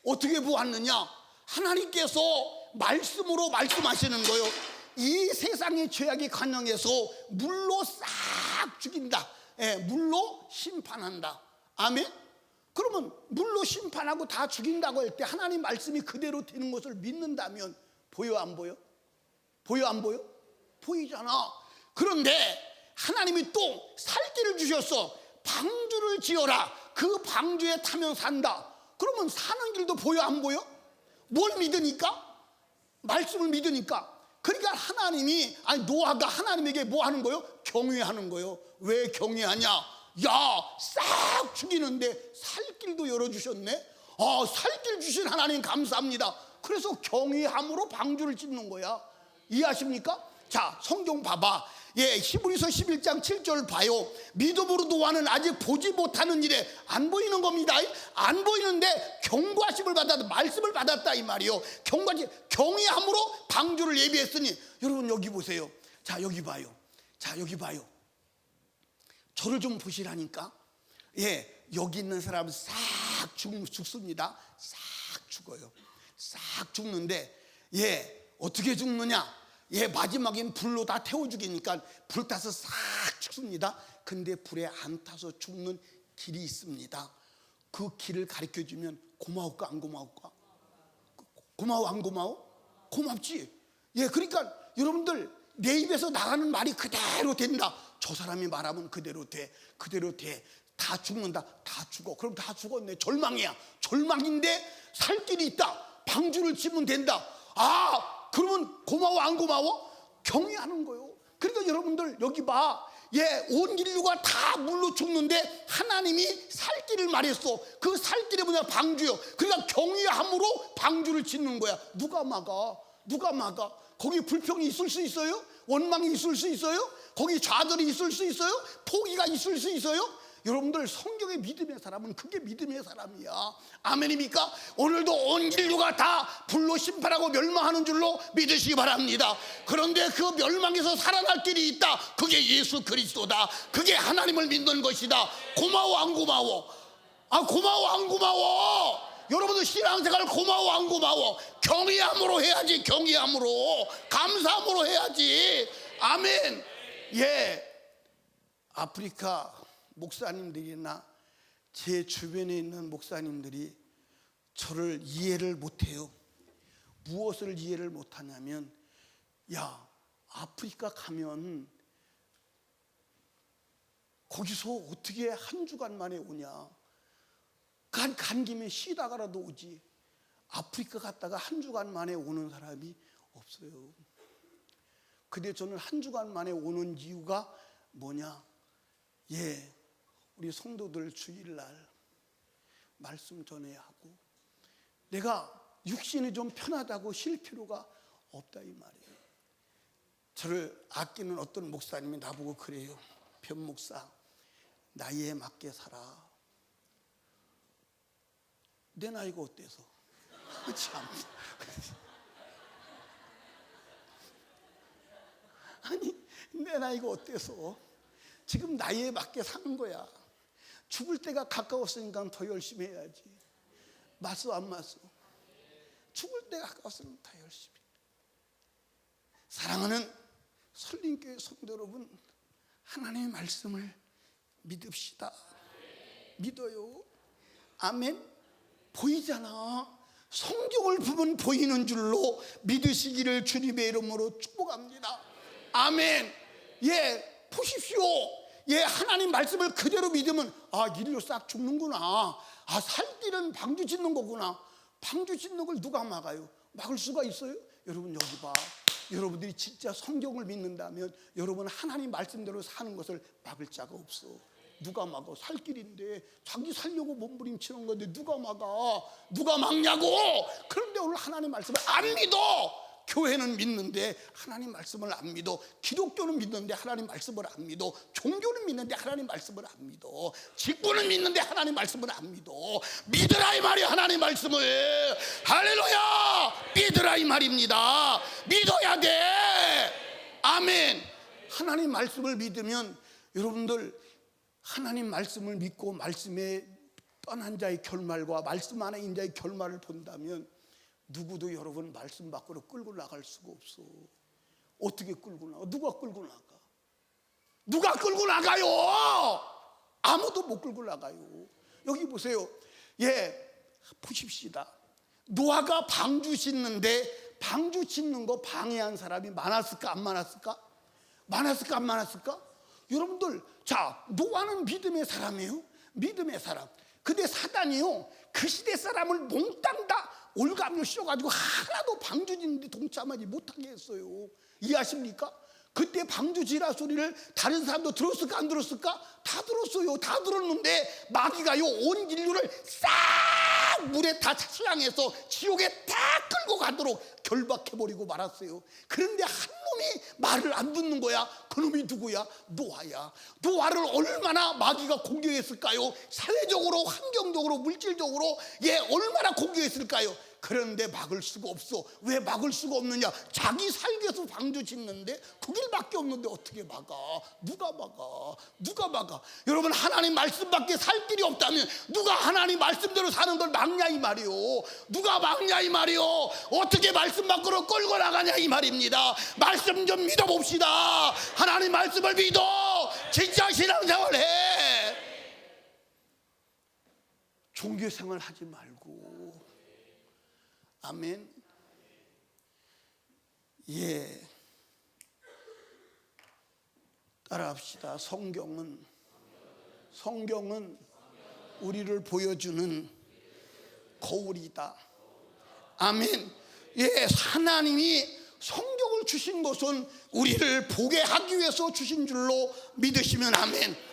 어떻게 보았느냐? 하나님께서 말씀으로 말씀하시는 거예요. 이 세상의 죄악이 관영해서 물로 싹 죽인다. 물로 심판한다. 아멘. 그러면 물로 심판하고 다 죽인다고 할 때 하나님 말씀이 그대로 되는 것을 믿는다면 보여 안 보여? 보여 안 보여? 보이잖아. 그런데 하나님이 또 살 길을 주셨어. 방주를 지어라. 그 방주에 타면 산다. 그러면 사는 길도 보여 안 보여? 뭘 믿으니까? 말씀을 믿으니까. 그러니까 하나님이, 노아가 하나님에게 뭐 하는 거요? 경외하는 거요. 왜 경외하냐? 싹 죽이는데 살 길도 열어주셨네. 살 길 주신 하나님 감사합니다. 그래서 경외함으로 방주를 짓는 거야. 이해하십니까? 자, 성경 봐봐. 히브리서 11장 7절 봐요. 믿음으로 노아는 아직 보지 못하는 일에 안 보이는 겁니다. 안 보이는데 경고하심을 받았다, 말씀을 받았다 이 말이요. 경외함으로 방주를 예비했으니. 여러분 여기 보세요. 자, 여기 봐요. 자, 여기 봐요. 저를 좀 보시라니까. 여기 있는 사람은 싹 죽습니다. 싹 죽어요. 싹 죽는데 어떻게 죽느냐? 마지막엔 불로 다 태워 죽이니까 불 타서 싹 죽습니다. 근데 불에 안 타서 죽는 길이 있습니다. 그 길을 가르쳐 주면 고마울까 안 고마울까? 고마워 안 고마워? 고맙지. 그러니까 여러분들 내 입에서 나가는 말이 그대로 된다. 저 사람이 말하면 그대로 돼. 그대로 돼. 다 죽는다. 다 죽어. 그럼 다 죽었네. 절망이야. 절망인데 살 길이 있다. 방주를 치면 된다. 그러면 고마워 안 고마워? 경외하는 거요. 그러니까 여러분들 여기 봐. 온 인류가 다 물로 죽는데 하나님이 살 길을 말했어. 그 살 길이 뭐냐? 방주요. 그러니까 경외함으로 방주를 짓는 거야. 누가 막아? 누가 막아? 거기 불평이 있을 수 있어요? 원망이 있을 수 있어요? 거기 좌절이 있을 수 있어요? 포기가 있을 수 있어요? 여러분들 성경의 믿음의 사람은 그게 믿음의 사람이야. 아멘입니까? 오늘도 온 인류가 다 불로 심판하고 멸망하는 줄로 믿으시기 바랍니다. 그런데 그 멸망에서 살아날 길이 있다. 그게 예수 그리스도다. 그게 하나님을 믿는 것이다. 고마워 안 고마워? 고마워 안 고마워? 여러분들 신앙생활 고마워 안 고마워? 경외함으로 해야지. 경외함으로, 감사함으로 해야지. 아멘. 아프리카 목사님들이나 제 주변에 있는 목사님들이 저를 이해를 못해요. 무엇을 이해를 못하냐면, 아프리카 가면 거기서 어떻게 한 주간 만에 오냐? 간 김에 쉬다가라도 오지. 아프리카 갔다가 한 주간 만에 오는 사람이 없어요. 근데 저는 한 주간 만에 오는 이유가 뭐냐? 우리 성도들 주일날 말씀 전해야 하고, 내가 육신이 좀 편하다고 쉴 필요가 없다 이 말이에요. 저를 아끼는 어떤 목사님이 나보고 그래요. 변 목사, 나이에 맞게 살아. 내 나이가 어때서? 참. 아니, 내 나이가 어때서? 지금 나이에 맞게 사는 거야. 죽을 때가 가까웠으니까 더 열심히 해야지. 맞어 안 맞어? 죽을 때가 가까웠으면 더 열심히. 사랑하는 설림교회 성도 여러분, 하나님의 말씀을 믿읍시다. 믿어요. 아멘. 보이잖아. 성경을 보면 보이는 줄로 믿으시기를 주님의 이름으로 축복합니다. 아멘. 보십시오. 하나님 말씀을 그대로 믿으면 인류 싹 죽는구나. 살 길은 방주 짓는 거구나. 방주 짓는 걸 누가 막아요? 막을 수가 있어요? 여러분 여기 봐. 여러분들이 진짜 성경을 믿는다면 여러분 하나님 말씀대로 사는 것을 막을 자가 없어. 누가 막아? 살 길인데 자기 살려고 몸부림치는 건데 누가 막아? 누가 막냐고. 그런데 오늘 하나님 말씀을 안 믿어. 교회는 믿는데 하나님 말씀을 안 믿어. 기독교는 믿는데 하나님 말씀을 안 믿어. 종교는 믿는데 하나님 말씀을 안 믿어. 직분은 믿는데 하나님 말씀을 안 믿어. 믿으라 이 말이야. 하나님 말씀을. 할렐루야. 믿으라 이 말입니다. 믿어야 돼. 아멘. 하나님 말씀을 믿으면 여러분들 하나님 말씀을 믿고 말씀에 떠난 자의 결말과 말씀 안에 있는 자의 결말을 본다면 누구도 여러분 말씀 밖으로 끌고 나갈 수가 없어. 어떻게 끌고 나가? 누가 끌고 나가? 누가 끌고 나가요? 아무도 못 끌고 나가요. 여기 보세요. 보십시다. 노아가 방주 짓는데 방주 짓는 거 방해한 사람이 많았을까 안 많았을까? 많았을까 안 많았을까? 여러분들, 자, 노아는 믿음의 사람이에요. 믿음의 사람. 근데 사단이요, 그 시대 사람을 몽땅 다 올가미를 씌워가지고 하나도 방주 짓는데 동참하지 못하게 했어요. 이해하십니까? 그때 방주 지라 소리를 다른 사람도 들었을까 안 들었을까? 다 들었어요. 다 들었는데 마귀가요 온 인류를 싹 물에 다 차량해서 지옥에 다 끌고 가도록 결박해버리고 말았어요. 그런데 한 놈이 말을 안 듣는 거야. 그놈이 누구야? 노아야. 노아를 얼마나 마귀가 공격했을까요? 사회적으로, 환경적으로, 물질적으로 얼마나 공격했을까요? 그런데 막을 수가 없어. 왜 막을 수가 없느냐? 자기 살기 위해서 방주 짓는데 그 길밖에 없는데 어떻게 막아? 누가 막아? 누가 막아? 여러분, 하나님 말씀밖에 살 길이 없다면 누가 하나님 말씀대로 사는 걸 막냐 이 말이요. 누가 막냐 이 말이요. 어떻게 말씀 밖으로 끌고 나가냐 이 말입니다. 말씀 좀 믿어봅시다. 하나님 말씀을 믿어. 진짜 신앙생활 해. 종교생활 하지 말고. 아멘. 따라합시다. 성경은 우리를 보여주는 거울이다. 아멘. 하나님이 성경을 주신 것은 우리를 보게 하기 위해서 주신 줄로 믿으시면 아멘.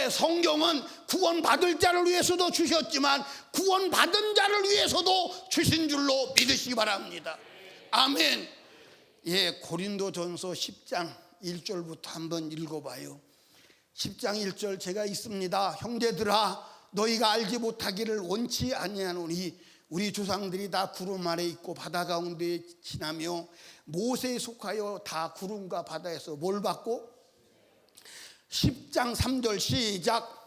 성경은 구원받을 자를 위해서도 주셨지만 구원받은 자를 위해서도 주신 줄로 믿으시기 바랍니다. 아멘. 고린도전서 10장 1절부터 한번 읽어봐요. 10장 1절 제가 읽습니다. 형제들아, 너희가 알지 못하기를 원치 아니하노니 우리 조상들이 다 구름 아래 있고 바다 가운데 지나며 모세에 속하여 다 구름과 바다에서 뭘 받고? 10장 3절 시작.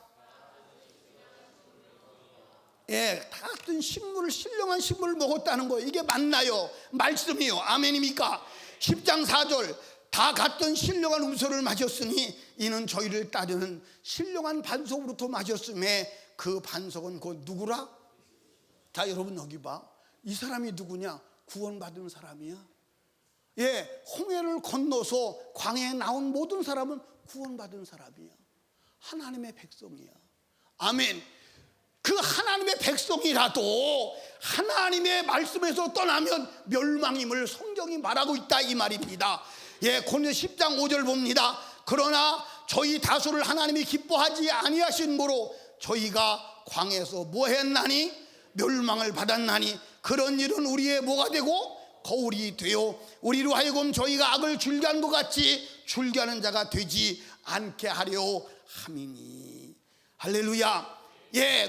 다 같은 식물을, 신령한 식물을 먹었다는 거예요. 이게 맞나요? 말씀이요. 아멘입니까? 10장 4절 다 같은 신령한 음소를 마셨으니 이는 저희를 따르는 신령한 반석으로부터 마셨음에 그 반석은 곧 누구라? 자, 여러분 여기 봐. 이 사람이 누구냐? 구원받은 사람이야. 홍해를 건너서 광야에 나온 모든 사람은 구원받은 사람이야. 하나님의 백성이야. 아멘. 그 하나님의 백성이라도 하나님의 말씀에서 떠나면 멸망임을 성경이 말하고 있다 이 말입니다. 고린도 10장 5절 봅니다. 그러나 저희 다수를 하나님이 기뻐하지 아니하심으로 저희가 광야에서 뭐 했나니? 멸망을 받았나니 그런 일은 우리의 뭐가 되고? 거울이 되어 우리로 하여금 저희가 악을 줄기한 것 같이 줄기하는 자가 되지 않게 하려 함이니. 할렐루야.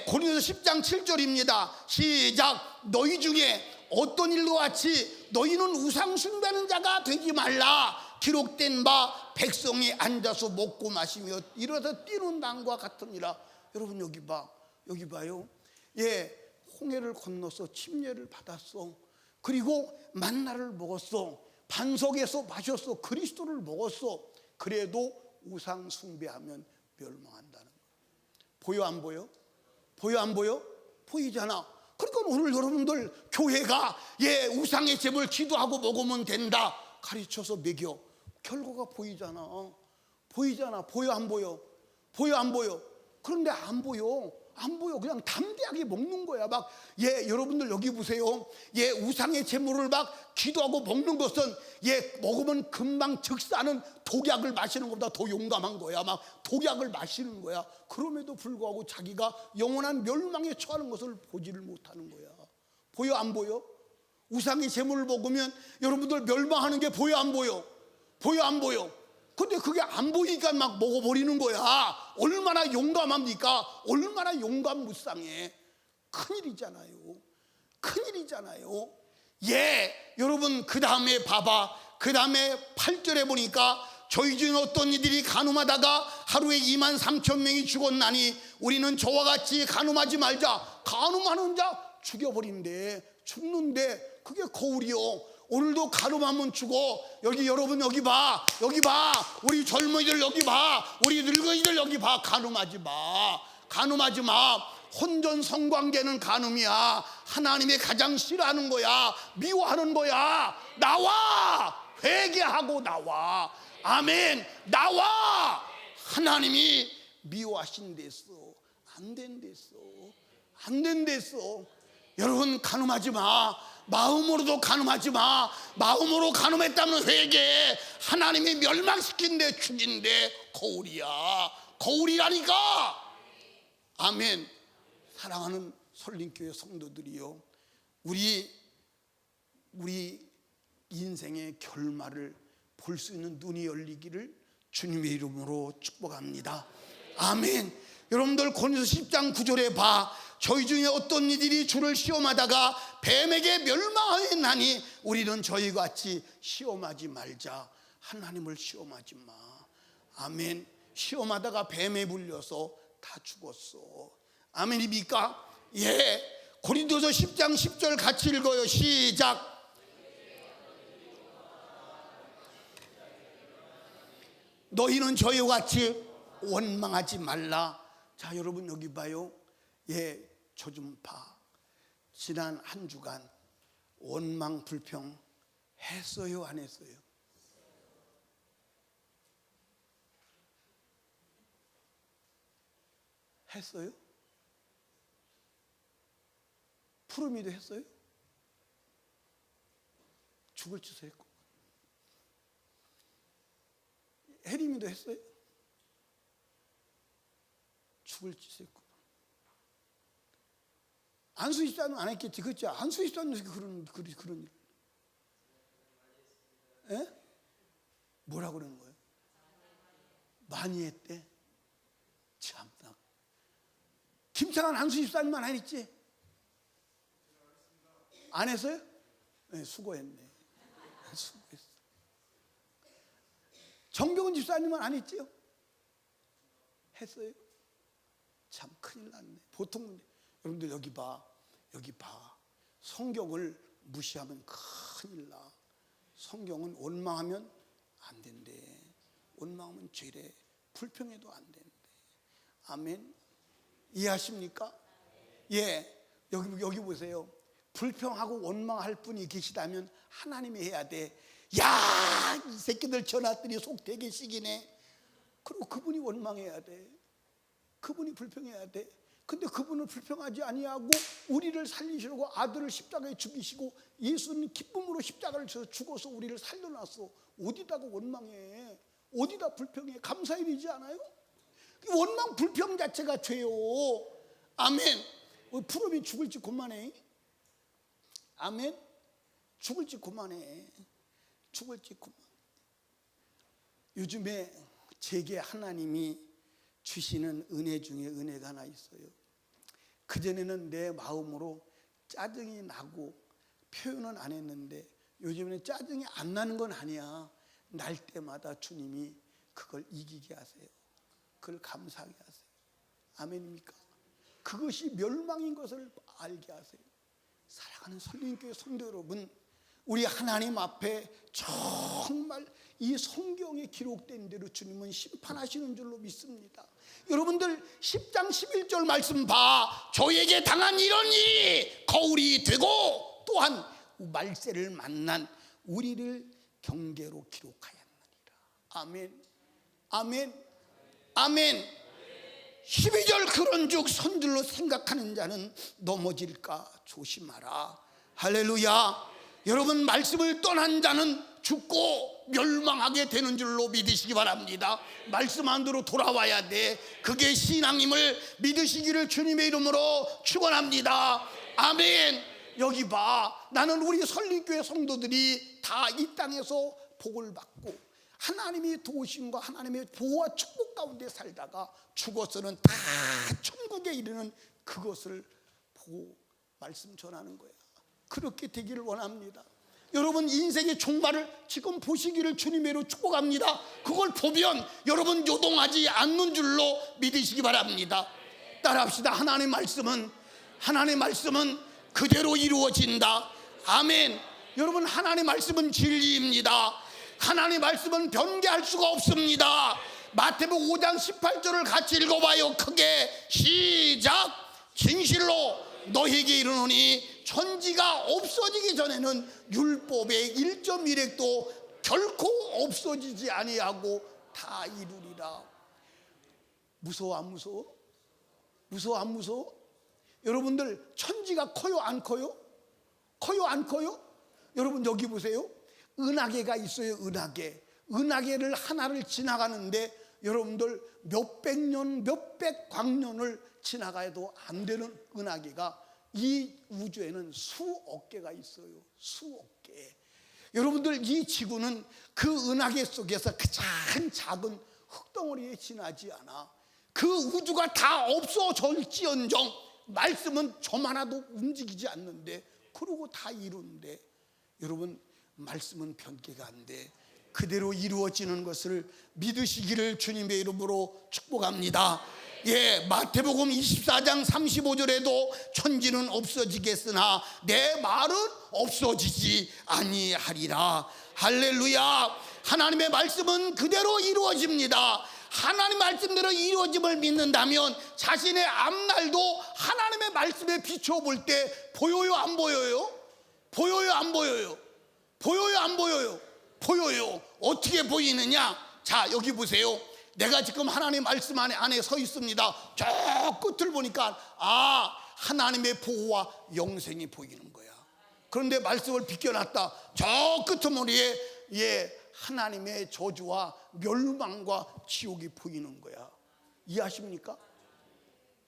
고린도서 10장 7절입니다. 시작. 너희 중에 어떤 일과 같이 너희는 우상 숭배하는 자가 되지 말라. 기록된 바 백성이 앉아서 먹고 마시며 일어서 뛰는 낭과 같으니라. 여러분 여기 봐요. 홍해를 건너서 침례를 받았어. 그리고 만나를 먹었어. 반석에서 마셨어. 그리스도를 먹었어. 그래도 우상 숭배하면 멸망한다는 거예요. 보여 안 보여? 보여 안 보여? 보이잖아. 그러니까 오늘 여러분들 교회가 우상의 제물 기도하고 먹으면 된다 가르쳐서 먹여. 결과가 보이잖아. 보여 안 보여? 보여 안 보여? 그런데 안 보여. 그냥 담대하게 먹는 거야. 막 여러분들 여기 보세요. 우상의 제물을 막 기도하고 먹는 것은 먹으면 금방 즉사는 독약을 마시는 것보다 더 용감한 거야. 막 독약을 마시는 거야. 그럼에도 불구하고 자기가 영원한 멸망에 처하는 것을 보지를 못하는 거야. 보여 안 보여? 우상의 제물을 먹으면 여러분들 멸망하는 게 보여 안 보여? 보여 안 보여? 근데 그게 안 보이니까 막 먹어버리는 거야. 얼마나 용감합니까? 얼마나 용감무쌍해. 큰일이잖아요. 여러분 그 다음에 봐봐. 그 다음에 8절에 보니까 저희 중 어떤 이들이 간음하다가 하루에 23,000명이 죽었나니 우리는 저와 같이 간음하지 말자. 간음하는 자 죽는데 그게 거울이요. 오늘도 간음하면 죽어. 여러분 여기 봐. 우리 젊은이들 여기 봐. 우리 늙은이들 여기 봐. 간음하지 마. 혼전 성관계는 간음이야. 하나님이 가장 싫어하는 거야. 미워하는 거야. 나와. 회개하고 나와. 아멘. 나와. 하나님이 미워하신댔어. 안 된댔어. 여러분 간음하지 마. 마음으로도 간음하지 마. 마음으로 간음했다면 회개해. 하나님이 멸망시킨데 죽인데 거울이라니까. 아멘. 사랑하는 설림교회 성도들이요, 우리 우리 인생의 결말을 볼 수 있는 눈이 열리기를 주님의 이름으로 축복합니다. 아멘. 여러분들 고린도서 10장 9절에 봐, 저희 중에 어떤 이들이 주를 시험하다가 뱀에게 멸망하였나니 우리는 저희 같이 시험하지 말자. 하나님을 시험하지 마. 아멘. 시험하다가 뱀에 물려서 다 죽었어. 아멘입니까? 예. 고린도서 10장 10절 같이 읽어요. 시작. 너희는 저희와 같이 원망하지 말라. 자, 여러분 여기 봐요. 예, 저 좀 봐. 지난 한 주간 원망 불평 했어요, 안 했어요? 했어요? 푸르미도 했어요? 죽을 짓을 했고. 혜림이도 했어요? 죽을 짓을 했고. 안수 집사는 안 했겠지, 그렇죠? 안수 집사는 그런 일. 예? 뭐라 그러는 거예요? 많이 했대. 참나. 김창환 안수 집사님만 안 했지? 안 했어요? 네, 수고했네. 수고했어. 정경훈 집사님은 안 했지요? 했어요? 참 큰일 났네. 보통 여러분들 여기 봐. 성경을 무시하면 큰일 나. 성경은 원망하면 안 된대. 원망하면 죄래. 불평해도 안 된대. 아멘. 이해하십니까? 예. 여기 보세요. 불평하고 원망할 분이 계시다면 하나님이 해야 돼. 야, 이 새끼들 전화했더니 속 되게 시기네. 그리고 그분이 원망해야 돼. 그분이 불평해야 돼. 근데 그분을 불평하지 아니하고 우리를 살리시려고 아들을 십자가에 죽이시고 예수는 기쁨으로 십자가를 져서 죽어서 우리를 살려놨어. 어디다가 원망해? 어디다 불평해? 감사해야 되지 않아요? 원망 불평 자체가 죄요. 아멘. 푸르미 죽을지 그만해. 아멘. 죽을지 그만해. 죽을지 그만. 요즘에 제게 하나님이 주시는 은혜 중에 은혜가 하나 있어요. 그전에는 내 마음으로 짜증이 나고 표현은 안 했는데 요즘에는 짜증이 안 나는 건 아니야. 날 때마다 주님이 그걸 이기게 하세요. 그걸 감사하게 하세요. 아멘입니까? 그것이 멸망인 것을 알게 하세요. 사랑하는 설림교회 성도 여러분, 우리 하나님 앞에 정말 이 성경에 기록된 대로 주님은 심판하시는 줄로 믿습니다. 여러분들 10장 11절 말씀 봐. 저에게 당한 이런 일이 거울이 되고 또한 말세를 만난 우리를 경계로 기록하였느니라. 아멘. 아멘. 아멘. 12절 그런즉 선줄로 생각하는 자는 넘어질까 조심하라. 할렐루야. 여러분, 말씀을 떠난 자는 죽고 멸망하게 되는 줄로 믿으시기 바랍니다. 말씀 안으로 돌아와야 돼. 그게 신앙임을 믿으시기를 주님의 이름으로 축원합니다. 아멘. 여기 봐. 나는 우리 설림교회 성도들이 다 이 땅에서 복을 받고 하나님의 도우심과 하나님의 보호와 축복 가운데 살다가 죽어서는 다 천국에 이르는 그것을 보고 말씀 전하는 거야. 그렇게 되기를 원합니다. 여러분, 인생의 종말을 지금 보시기를 주님으로 축복합니다. 그걸 보면 여러분 요동하지 않는 줄로 믿으시기 바랍니다. 따라합시다. 하나님의 말씀은 그대로 이루어진다. 아멘. 여러분, 하나님의 말씀은 진리입니다. 하나님의 말씀은 변개할 수가 없습니다. 마태복음 5장 18절을 같이 읽어봐요. 크게 시작. 진실로 너희에게 이르노니 천지가 없어지기 전에는 율법의 1.1획도 결코 없어지지 아니하고 다 이루리라. 무서워 안 무서워? 무서워 안 무서워? 여러분들 천지가 커요 안 커요? 커요 안 커요? 여러분 여기 보세요. 은하계가 있어요. 은하계를 하나를 지나가는데 여러분들 몇백 년 몇백 광년을 지나가도 안 되는 은하계가 이 우주에는 수억 개가 있어요. 수억 개. 여러분들, 이 지구는 그 은하계 속에서 가장 작은 흙덩어리에 지나지 않아. 그 우주가 다 없어질지언정 말씀은 점 하나도 움직이지 않는데, 그러고 다 이루는데, 여러분, 말씀은 변개가 안 돼. 그대로 이루어지는 것을 믿으시기를 주님의 이름으로 축복합니다. 예, 마태복음 24장 35절에도 천지는 없어지겠으나 내 말은 없어지지 아니하리라. 할렐루야. 하나님의 말씀은 그대로 이루어집니다. 하나님 말씀대로 이루어짐을 믿는다면 자신의 앞날도 하나님의 말씀에 비춰볼 때 보여요, 안 보여요? 보여요, 안 보여요? 보여요, 안 보여요? 보여요. 어떻게 보이느냐? 자, 여기 보세요. 내가 지금 하나님 말씀 안에 서 있습니다. 저 끝을 보니까 하나님의 보호와 영생이 보이는 거야. 그런데 말씀을 비껴놨다. 저 끄트머리에 하나님의 저주와 멸망과 지옥이 보이는 거야. 이해하십니까?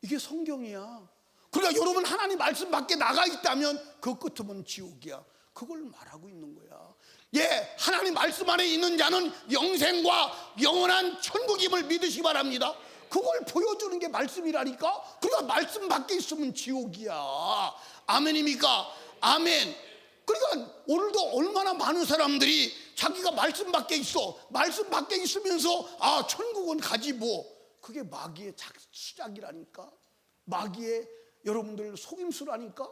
이게 성경이야. 그러니까 여러분, 하나님 말씀 밖에 나가 있다면 그 끝은 지옥이야. 그걸 말하고 있는 거야. 예, 하나님 말씀 안에 있는 자는 영생과 영원한 천국임을 믿으시기 바랍니다. 그걸 보여주는 게 말씀이라니까. 그러니까 말씀 밖에 있으면 지옥이야. 아멘입니까? 아멘. 그러니까 오늘도 얼마나 많은 사람들이 자기가 말씀 밖에 있어, 말씀 밖에 있으면서 천국은 가지 뭐. 그게 마귀의 수작이라니까. 마귀의 여러분들 속임수라니까.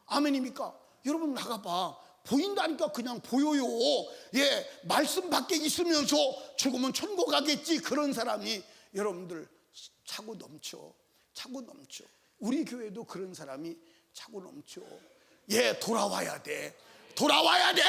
아멘입니까? 여러분, 나가봐. 보인다니까 그냥 보여요. 예, 말씀 밖에 있으면서 죽으면 천국 가겠지, 그런 사람이 여러분들 차고 넘쳐. 차고 넘쳐. 우리 교회도 그런 사람이 차고 넘쳐. 예, 돌아와야 돼. 돌아와야 돼.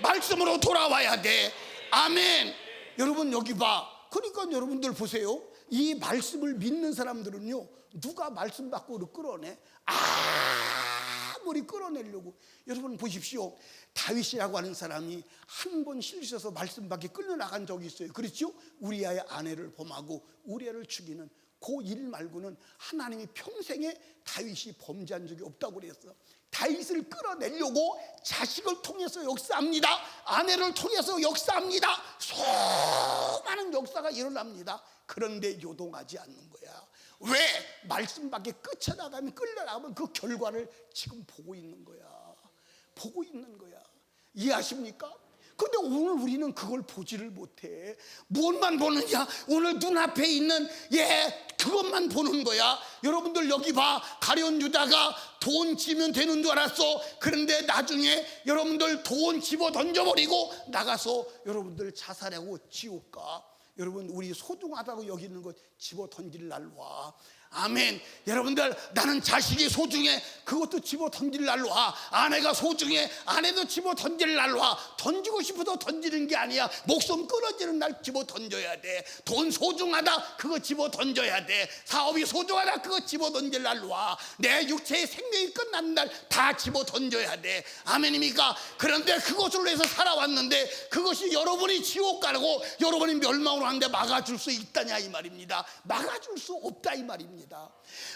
말씀으로 돌아와야 돼. 아멘. 여러분, 여기 봐. 그러니까 여러분들 보세요. 이 말씀을 믿는 사람들은요, 누가 말씀 밖으로 끌어내? 아무리 끌어내려고. 여러분 보십시오. 다윗이라고 하는 사람이 한 번 실수해서 말씀 밖에 끌려나간 적이 있어요. 그렇죠? 우리아의 아내를 범하고 우리아를 죽이는 그 일 말고는 하나님이 평생에 다윗이 범죄한 적이 없다고 그랬어. 다윗을 끌어내려고 자식을 통해서 역사합니다. 아내를 통해서 역사합니다. 수많은 역사가 일어납니다. 그런데 요동하지 않는 거야. 왜? 말씀 밖에 끌려나가면 그 결과를 지금 보고 있는 거야. 보고 있는 거야. 이해하십니까? 근데 오늘 우리는 그걸 보지를 못해. 무엇만 보느냐? 오늘 눈앞에 있는 그것만 보는 거야. 여러분들 여기 봐. 가룟 유다가 돈 지면 되는 줄 알았어. 그런데 나중에 여러분들 돈 집어 던져버리고 나가서 여러분들 자살하고 지옥 가. 여러분, 우리 소중하다고 여기는 것 집어 던질 날 와. 아멘. 여러분들, 나는 자식이 소중해. 그것도 집어 던질 날 와. 아내가 소중해. 아내도 집어 던질 날 와. 던지고 싶어도 던지는 게 아니야. 목숨 끊어지는 날 집어 던져야 돼. 돈 소중하다, 그거 집어 던져야 돼. 사업이 소중하다, 그거 집어 던질 날 와. 내 육체의 생명이 끝난 날 다 집어 던져야 돼. 아멘입니까? 그런데 그것을 위해서 살아왔는데 그것이 여러분이 지옥 가고 여러분이 멸망으로 하는데 막아줄 수 있다냐 이 말입니다. 막아줄 수 없다 이 말입니다.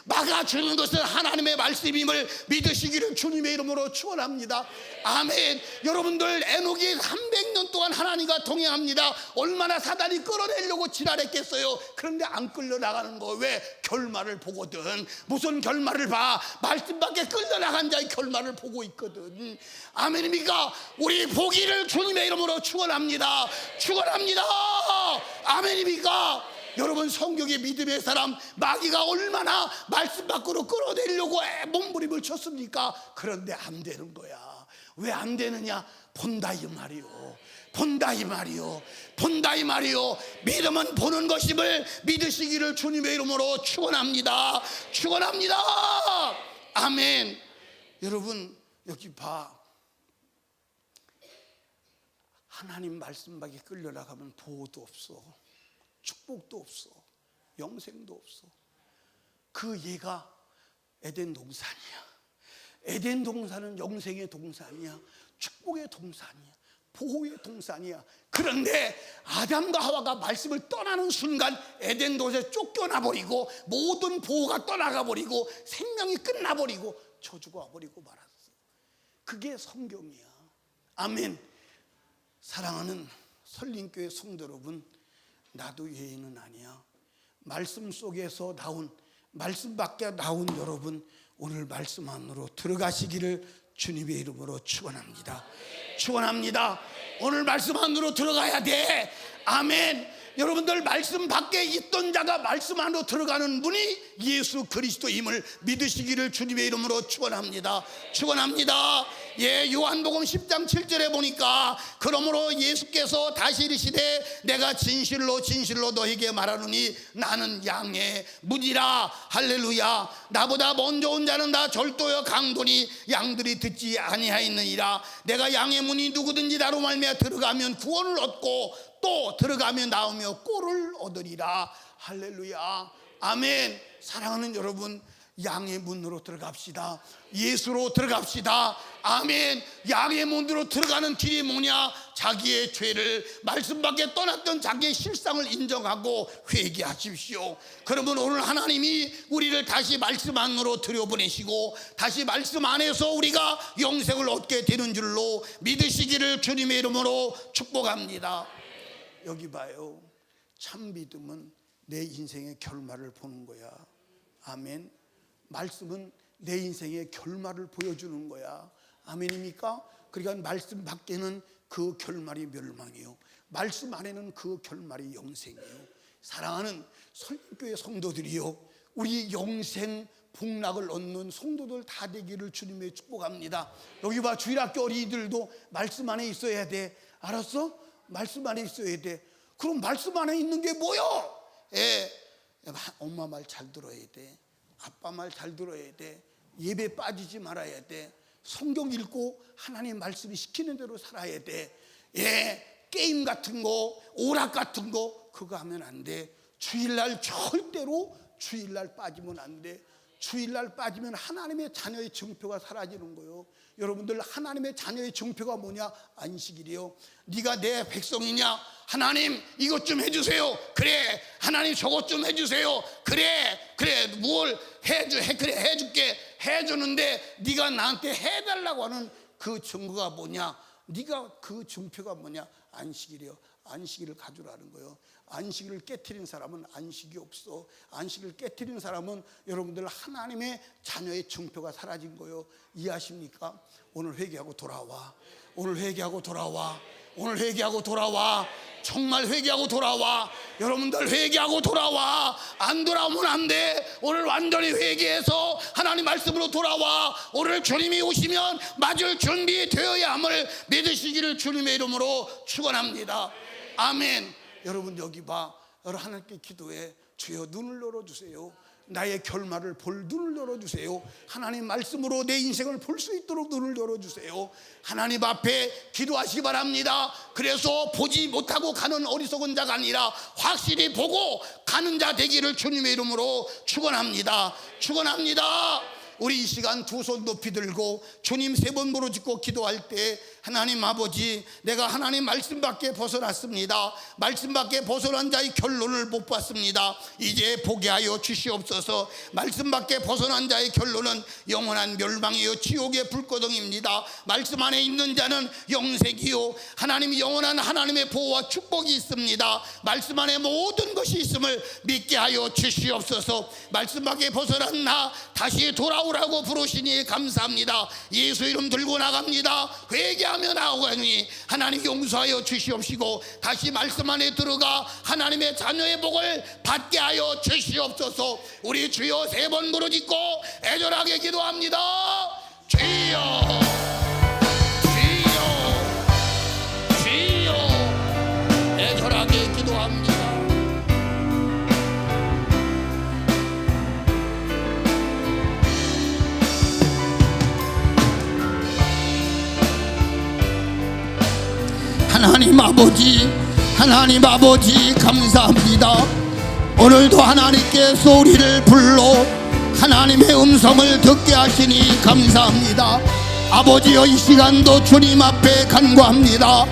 막아주는 것은 하나님의 말씀임을 믿으시기를 주님의 이름으로 축원합니다. 아멘. 여러분들, 에녹이 300년 동안 하나님과 동행합니다. 얼마나 사단이 끌어내려고 지랄했겠어요. 그런데 안 끌려나가는 거 왜? 결말을 보거든. 무슨 결말을 봐? 말씀 밖에 끌려나간 자의 결말을 보고 있거든. 아멘입니까? 우리 보기를 주님의 이름으로 축원합니다. 축원합니다. 아멘입니까? 여러분, 성경의 믿음의 사람, 마귀가 얼마나 말씀 밖으로 끌어내려고 몸부림을 쳤습니까? 그런데 안 되는 거야. 왜 안 되느냐? 본다 이 말이요. 본다 이 말이요. 본다 이 말이요. 믿음은 보는 것임을 믿으시기를 주님의 이름으로 축원합니다. 축원합니다. 아멘. 여러분, 여기 봐. 하나님 말씀 밖에 끌려나가면 보호도 없어. 축복도 없어. 영생도 없어. 그 얘가 에덴 동산이야. 에덴 동산은 영생의 동산이야. 축복의 동산이야. 보호의 동산이야. 그런데 아담과 하와가 말씀을 떠나는 순간 에덴 동산에 쫓겨나 버리고 모든 보호가 떠나가 버리고 생명이 끝나 버리고 저주가 와버리고 말았어. 그게 성경이야. 아멘. 사랑하는 설림교회 성도 여러분, 나도 외인은 아니야. 말씀 속에서 나온, 말씀 밖에 나온 여러분, 오늘 말씀 안으로 들어가시기를 주님의 이름으로 축원합니다. 축원합니다. 오늘 말씀 안으로 들어가야 돼. 아멘. 여러분들, 말씀 밖에 있던 자가 말씀 안으로 들어가는 분이 예수 그리스도임을 믿으시기를 주님의 이름으로 축원합니다. 축원합니다. 예, 요한복음 10장 7절에 보니까 그러므로 예수께서 다시 이르시되 내가 진실로 진실로 너에게 말하노니 나는 양의 문이라. 할렐루야. 나보다 먼저 온 자는 다 절도여 강도니 양들이 듣지 아니하였느니라. 내가 양의 문이 누구든지 나로 말미암아 들어가면 구원을 얻고 또 들어가면 나오며 꼴을 얻으리라. 할렐루야. 아멘. 사랑하는 여러분, 양의 문으로 들어갑시다. 예수로 들어갑시다. 아멘. 양의 문으로 들어가는 길이 뭐냐? 자기의 죄를, 말씀 밖에 떠났던 자기의 실상을 인정하고 회개하십시오. 그러면 오늘 하나님이 우리를 다시 말씀 안으로 들여보내시고 다시 말씀 안에서 우리가 영생을 얻게 되는 줄로 믿으시기를 주님의 이름으로 축복합니다. 여기 봐요. 참 믿음은 내 인생의 결말을 보는 거야. 아멘. 말씀은 내 인생의 결말을 보여주는 거야. 아멘입니까? 그러니까 말씀 밖에는 그 결말이 멸망이요, 말씀 안에는 그 결말이 영생이요. 사랑하는 설교의 성도들이요, 우리 영생 복락을 얻는 성도들 다 되기를 주님의 축복합니다. 여기 봐, 주일학교 어린이들도 말씀 안에 있어야 돼. 알았어? 말씀 안에 있어야 돼. 그럼 말씀 안에 있는 게 뭐요? 예, 엄마 말 잘 들어야 돼. 아빠 말 잘 들어야 돼. 예배 빠지지 말아야 돼. 성경 읽고 하나님 말씀이 시키는 대로 살아야 돼. 예, 게임 같은 거, 오락 같은 거 그거 하면 안 돼. 주일날 절대로 주일날 빠지면 안 돼. 주일날 빠지면 하나님의 자녀의 증표가 사라지는 거예요. 여러분들, 하나님의 자녀의 증표가 뭐냐? 안식일이요. 네가 내 백성이냐? 하나님 이것 좀 해주세요. 그래. 하나님 저것 좀 해주세요. 그래. 뭘 그래 해줄게. 해주는데 네가 나한테 해달라고 하는 그 증거가 뭐냐? 네가 그 증표가 뭐냐? 안식일이요. 안식일을 가져라는 거예요. 안식일을 깨트린 사람은 안식이 없어. 안식일을 깨트린 사람은 여러분들 하나님의 자녀의 증표가 사라진 거예요. 이해하십니까? 오늘 회개하고 돌아와. 오늘 회개하고 돌아와. 오늘 회개하고 돌아와. 정말 회개하고 돌아와. 여러분들 회개하고 돌아와. 안 돌아오면 안 돼. 오늘 완전히 회개해서 하나님 말씀으로 돌아와. 오늘 주님이 오시면 맞을 준비 되어야 함을 믿으시기를 주님의 이름으로 축원합니다. 아멘. 여러분 여기 봐. 여러분 하나님께 기도해. 주여 눈을 열어주세요. 나의 결말을 볼 눈을 열어주세요. 하나님 말씀으로 내 인생을 볼 수 있도록 눈을 열어주세요. 하나님 앞에 기도하시기 바랍니다. 그래서 보지 못하고 가는 어리석은 자가 아니라 확실히 보고 가는 자 되기를 주님의 이름으로 축원합니다. 축원합니다. 우리 이 시간 두 손 높이 들고 주님 세 번 부르짖고 기도할 때, 하나님 아버지, 내가 하나님 말씀 밖에 벗어났습니다. 말씀 밖에 벗어난 자의 결론을 못 봤습니다. 이제 보게 하여 주시옵소서. 말씀 밖에 벗어난 자의 결론은 영원한 멸망이요 지옥의 불거덩입니다. 말씀 안에 있는 자는 영생이요, 하나님 영원한 하나님의 보호와 축복이 있습니다. 말씀 안에 모든 것이 있음을 믿게 하여 주시옵소서. 말씀 밖에 벗어난 나 다시 돌아오라고 부르시니 감사합니다. 예수 이름 들고 나갑니다. 회개하며 나오가니 하나님 용서하여 주시옵시고 다시 말씀 안에 들어가 하나님의 자녀의 복을 받게 하여 주시옵소서. 우리 주여 세 번 부르짖고 애절하게 기도합니다. 주여, 주여, 주여. 애절하게 기도합니다. 하나님 아버지 감사합니다. 오늘도 하나님께서 우리를 불러 하나님의 음성을 듣게 하시니 감사합니다. 아버지여, 이 시간도 주님 앞에 간구합니다.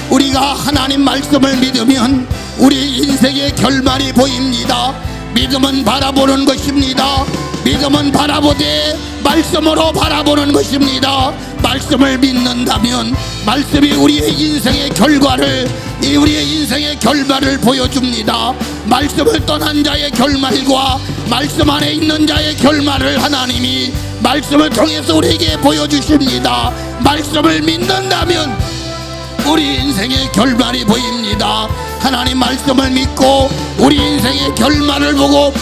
우리가 하나님 말씀을 믿으면 우리 인생의 결말이 보입니다. 믿음은 바라보는 것입니다. 믿음은 바라보되 말씀으로 바라보는 것입니다. 말씀을 믿는다면 말씀이 우리의 인생의 결과를, 우리의 인생의 결말을 보여줍니다. 말씀을 떠난 자의 결말과 말씀 안에 있는 자의 결말을 하나님이 말씀을 통해서 우리에게 보여주십니다. 말씀을 믿는다면 우리 인생의 결말이 보입니다. 하나님 말씀을 믿고 우리 인생의 결말을 보고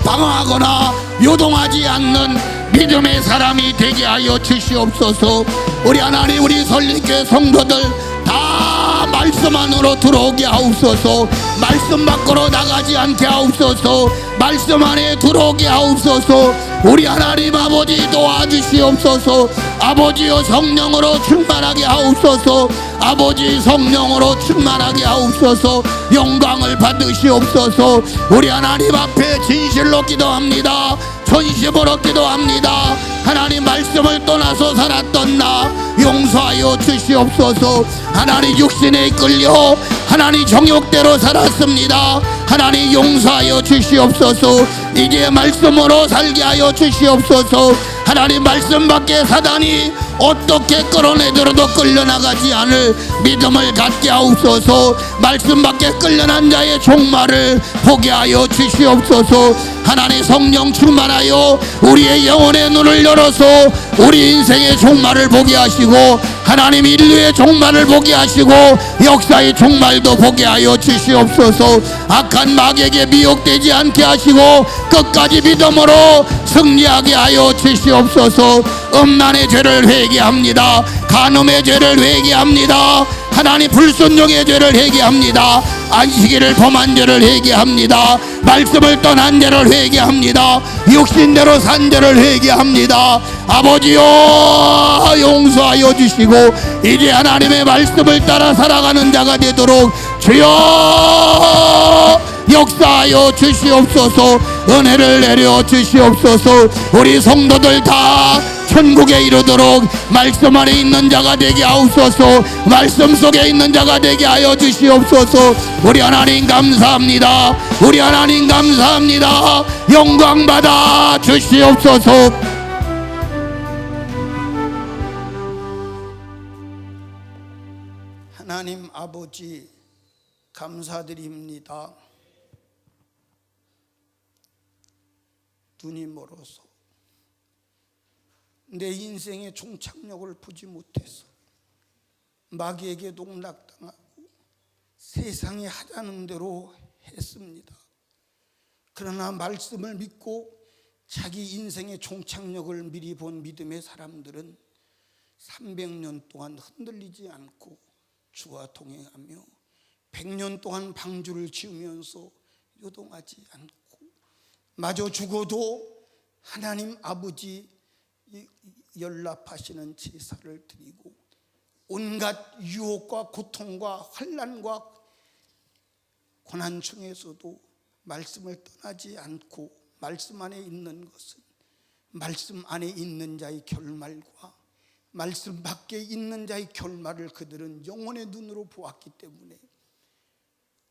방황하거나 요동하지 않는 믿음의 사람이 되게 하여 주시옵소서. 우리 하나님, 우리 설립교회 성도들 다 말씀 안으로 들어오게 하옵소서. 말씀 밖으로 나가지 않게 하옵소서. 말씀 안에 들어오게 하옵소서. 우리 하나님 아버지 도와주시옵소서. 아버지여 성령으로 충만하게 하옵소서. 아버지 성령으로 충만하게 하옵소서. 영광을 받으시옵소서. 우리 하나님 앞에 진실로 기도합니다. 전심으로 기도합니다. 하나님 말씀을 떠나서 살았던 나 용서하여 주시옵소서. 하나님 육신에 끌려 하나님 정욕대로 살았습니다. 하나님 용서하여 주시옵소서. 이제 말씀으로 살게 하여 주시옵소서. 하나님 말씀 밖에 사단이 어떻게 끌어내들어도 끌려나가지 않을 믿음을 갖게 하옵소서. 말씀 밖에 끌려난 자의 종말을 보게 하여 주시옵소서. 하나님 성령 충만하여 우리의 영혼의 눈을 열어서 우리 인생의 종말을 보게 하시고 하나님 인류의 종말을 보게 하시고 역사의 종말도 보게 하여 주시옵소서. 악한 마귀에게 미혹되지 않게 하시고 끝까지 믿음으로 승리하게 하여 주시옵소서. 음란의 죄를 회개합니다. 간음의 죄를 회개합니다. 하나님 불순종의 죄를 회개합니다. 안식일을 범한 죄를 회개합니다. 말씀을 떠난 죄를 회개합니다. 육신대로 산 죄를 회개합니다. 아버지여 용서하여 주시고 이제 하나님의 말씀을 따라 살아가는 자가 되도록 주여 역사하여 주시옵소서. 은혜를 내려 주시옵소서. 우리 성도들 다 천국에 이르도록 말씀 안에 있는 자가 되게 하옵소서. 말씀 속에 있는 자가 되게 하여 주시옵소서. 우리 하나님 감사합니다. 우리 하나님 감사합니다. 영광 받아 주시옵소서. 하나님 아버지 감사드립니다. 눈이 멀어서 내 인생의 종착역을 보지 못해서 마귀에게 농락당하고 세상이 하자는 대로 했습니다. 그러나 말씀을 믿고 자기 인생의 종착역을 미리 본 믿음의 사람들은 300년 동안 흔들리지 않고 주와 동행하며 100년 동안 방주를 지으면서 요동하지 않고 마저 죽어도 하나님 아버지 연락하시는 제사를 드리고 온갖 유혹과 고통과 환난과 고난 중에서도 말씀을 떠나지 않고 말씀 안에 있는 것은 말씀 안에 있는 자의 결말과 말씀 밖에 있는 자의 결말을 그들은 영혼의 눈으로 보았기 때문에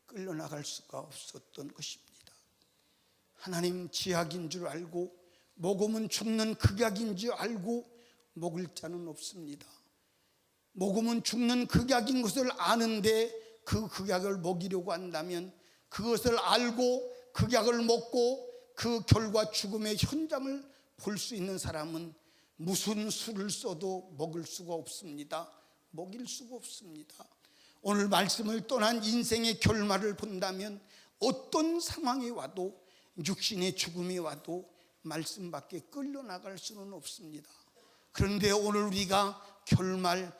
끌려나갈 수가 없었던 것입니다. 하나님 지약인 줄 알고 먹으면 죽는 극약인 줄 알고 먹을 자는 없습니다. 먹으면 죽는 극약인 것을 아는데 그 극약을 먹이려고 한다면 그것을 알고 극약을 먹고 그 결과 죽음의 현장을 볼 수 있는 사람은 무슨 수를 써도 먹을 수가 없습니다. 먹일 수가 없습니다. 오늘 말씀을 떠난 인생의 결말을 본다면 어떤 상황이 와도 육신의 죽음이 와도 말씀 밖에 끌려나갈 수는 없습니다. 그런데 오늘 우리가 결말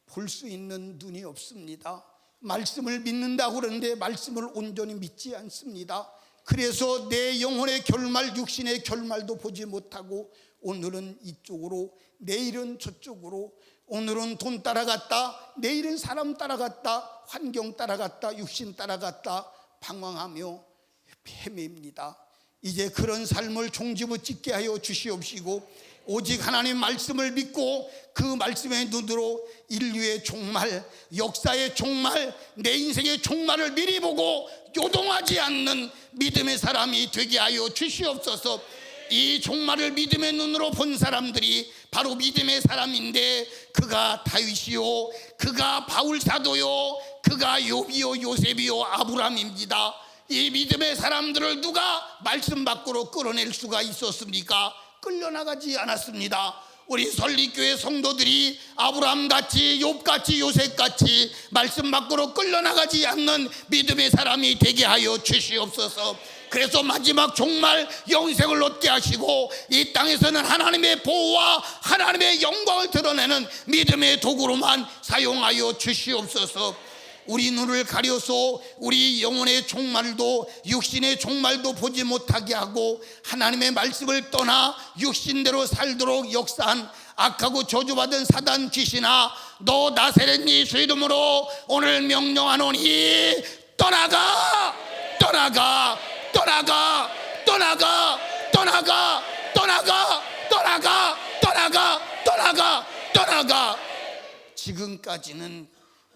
볼 수 있는 눈이 없습니다. 말씀을 믿는다고 그러는데 말씀을 온전히 믿지 않습니다. 그래서 내 영혼의 결말, 육신의 결말도 보지 못하고 오늘은 이쪽으로 내일은 저쪽으로, 오늘은 돈 따라갔다 내일은 사람 따라갔다 환경 따라갔다 육신 따라갔다 방황하며 헤맵니다. 이제 그런 삶을 종지부짓게 하여 주시옵시고 오직 하나님 말씀을 믿고 그 말씀의 눈으로 인류의 종말, 역사의 종말, 내 인생의 종말을 미리 보고 요동하지 않는 믿음의 사람이 되게 하여 주시옵소서. 이 종말을 믿음의 눈으로 본 사람들이 바로 믿음의 사람인데 그가 다윗이요, 그가 바울 사도요, 그가 욥이요, 요셉이요, 아브라함입니다. 이 믿음의 사람들을 누가 말씀 밖으로 끌어낼 수가 있었습니까? 끌려나가지 않았습니다. 우리 설립교회 성도들이 아브라함같이, 욥같이, 요셉같이 말씀 밖으로 끌려나가지 않는 믿음의 사람이 되게 하여 주시옵소서. 그래서 마지막 종말 영생을 얻게 하시고 이 땅에서는 하나님의 보호와 하나님의 영광을 드러내는 믿음의 도구로만 사용하여 주시옵소서. 우리 눈을 가려서 우리 영혼의 종말도 육신의 종말도 보지 못하게 하고 하나님의 말씀을 떠나 육신대로 살도록 역사한 악하고 저주받은 사단 귀신아, 너 나사렛 예수 이름으로 오늘 명령하노니 떠나가, 떠나가, 떠나가, 떠나가, 떠나가, 떠나가, 떠나가, 떠나가, 떠나가, 떠나가. 지금까지는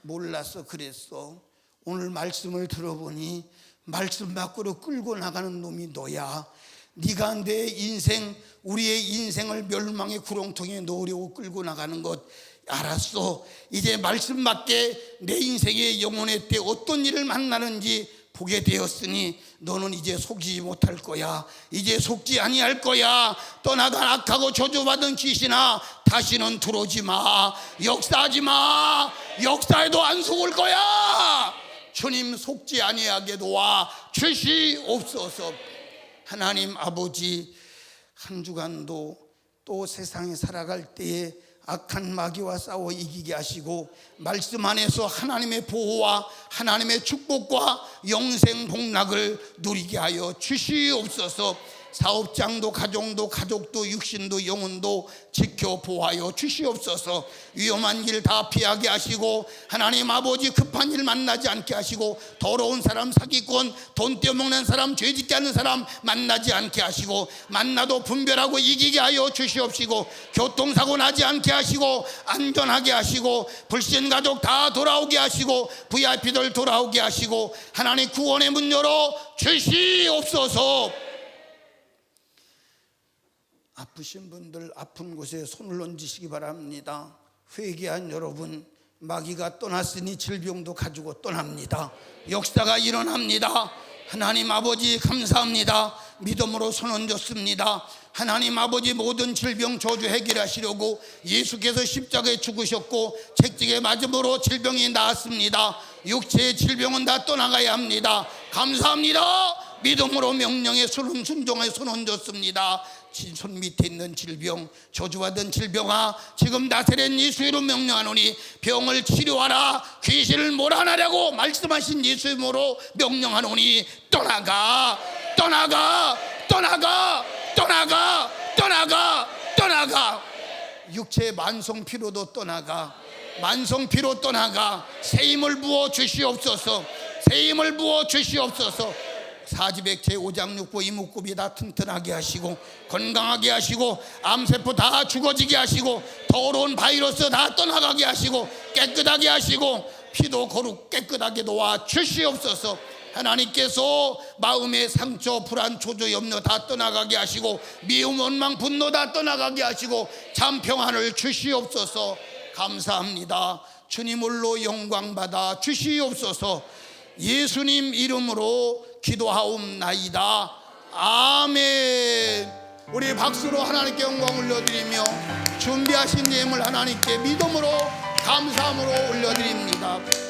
몰라서 그랬어. 오늘 말씀을 들어보니 말씀 밖으로 끌고 나가는 놈이 너야. 네가 내 인생, 우리의 인생을 멸망의 구렁텅이에 넣으려고 끌고 나가는 것 알았어. 이제 말씀 밖에 내 인생의 영혼의 때 어떤 일을 만나는지 보게 되었으니 너는 이제 속지 못할 거야. 이제 속지 아니할 거야. 떠나간 악하고 저주받은 귀신아, 다시는 들어오지 마. 역사하지 마. 역사에도 안 속을 거야. 주님 속지 아니하게 도와 주시옵소서. 하나님 아버지, 한 주간도 또 세상에 살아갈 때에 악한 마귀와 싸워 이기게 하시고 말씀 안에서 하나님의 보호와 하나님의 축복과 영생 복락을 누리게 하여 주시옵소서. 사업장도 가정도 가족도 육신도 영혼도 지켜 보호하여 주시옵소서. 위험한 길 다 피하게 하시고 하나님 아버지 급한 일 만나지 않게 하시고 더러운 사람, 사기꾼, 돈 떼어먹는 사람, 죄짓게 하는 사람 만나지 않게 하시고 만나도 분별하고 이기게 하여 주시옵시고 교통사고 나지 않게 하시고 안전하게 하시고 불신 가족 다 돌아오게 하시고 VIP들 돌아오게 하시고 하나님 구원의 문 열어 주시옵소서. 아프신 분들 아픈 곳에 손을 얹으시기 바랍니다. 회개한 여러분, 마귀가 떠났으니 질병도 가지고 떠납니다. 역사가 일어납니다. 하나님 아버지 감사합니다. 믿음으로 손 얹었습니다. 하나님 아버지 모든 질병 저주 해결하시려고 예수께서 십자가에 죽으셨고 채찍에 맞음으로 질병이 나았습니다. 육체의 질병은 다 떠나가야 합니다. 감사합니다. 믿음으로 명령에 순종에 손 얹었습니다. 손 밑에 있는 질병, 저주받은 질병아, 지금 나사렛 예수로 명령하노니 병을 치료하라, 귀신을 몰아내라고 말씀하신 예수 이름으로 명령하노니 떠나가, 떠나가, 떠나가, 떠나가, 떠나가, 떠나가. 육체의 만성 피로도 떠나가, 만성 피로 떠나가. 새 힘을 부어 주시옵소서. 새 힘을 부어 주시옵소서. 사지백체, 오장육부, 이목구비 다 튼튼하게 하시고 건강하게 하시고 암세포 다 죽어지게 하시고 더러운 바이러스 다 떠나가게 하시고 깨끗하게 하시고 피도 거룩 깨끗하게 도와 주시옵소서. 하나님께서 마음의 상처, 불안, 초조, 염려 다 떠나가게 하시고 미움, 원망, 분노 다 떠나가게 하시고 참 평안을 주시옵소서. 감사합니다. 주님 홀로 영광 받아 주시옵소서. 예수님 이름으로 기도하옵나이다. 아멘. 우리 박수로 하나님께 영광 올려드리며 준비하신 예물 하나님께 믿음으로 감사함으로 올려드립니다.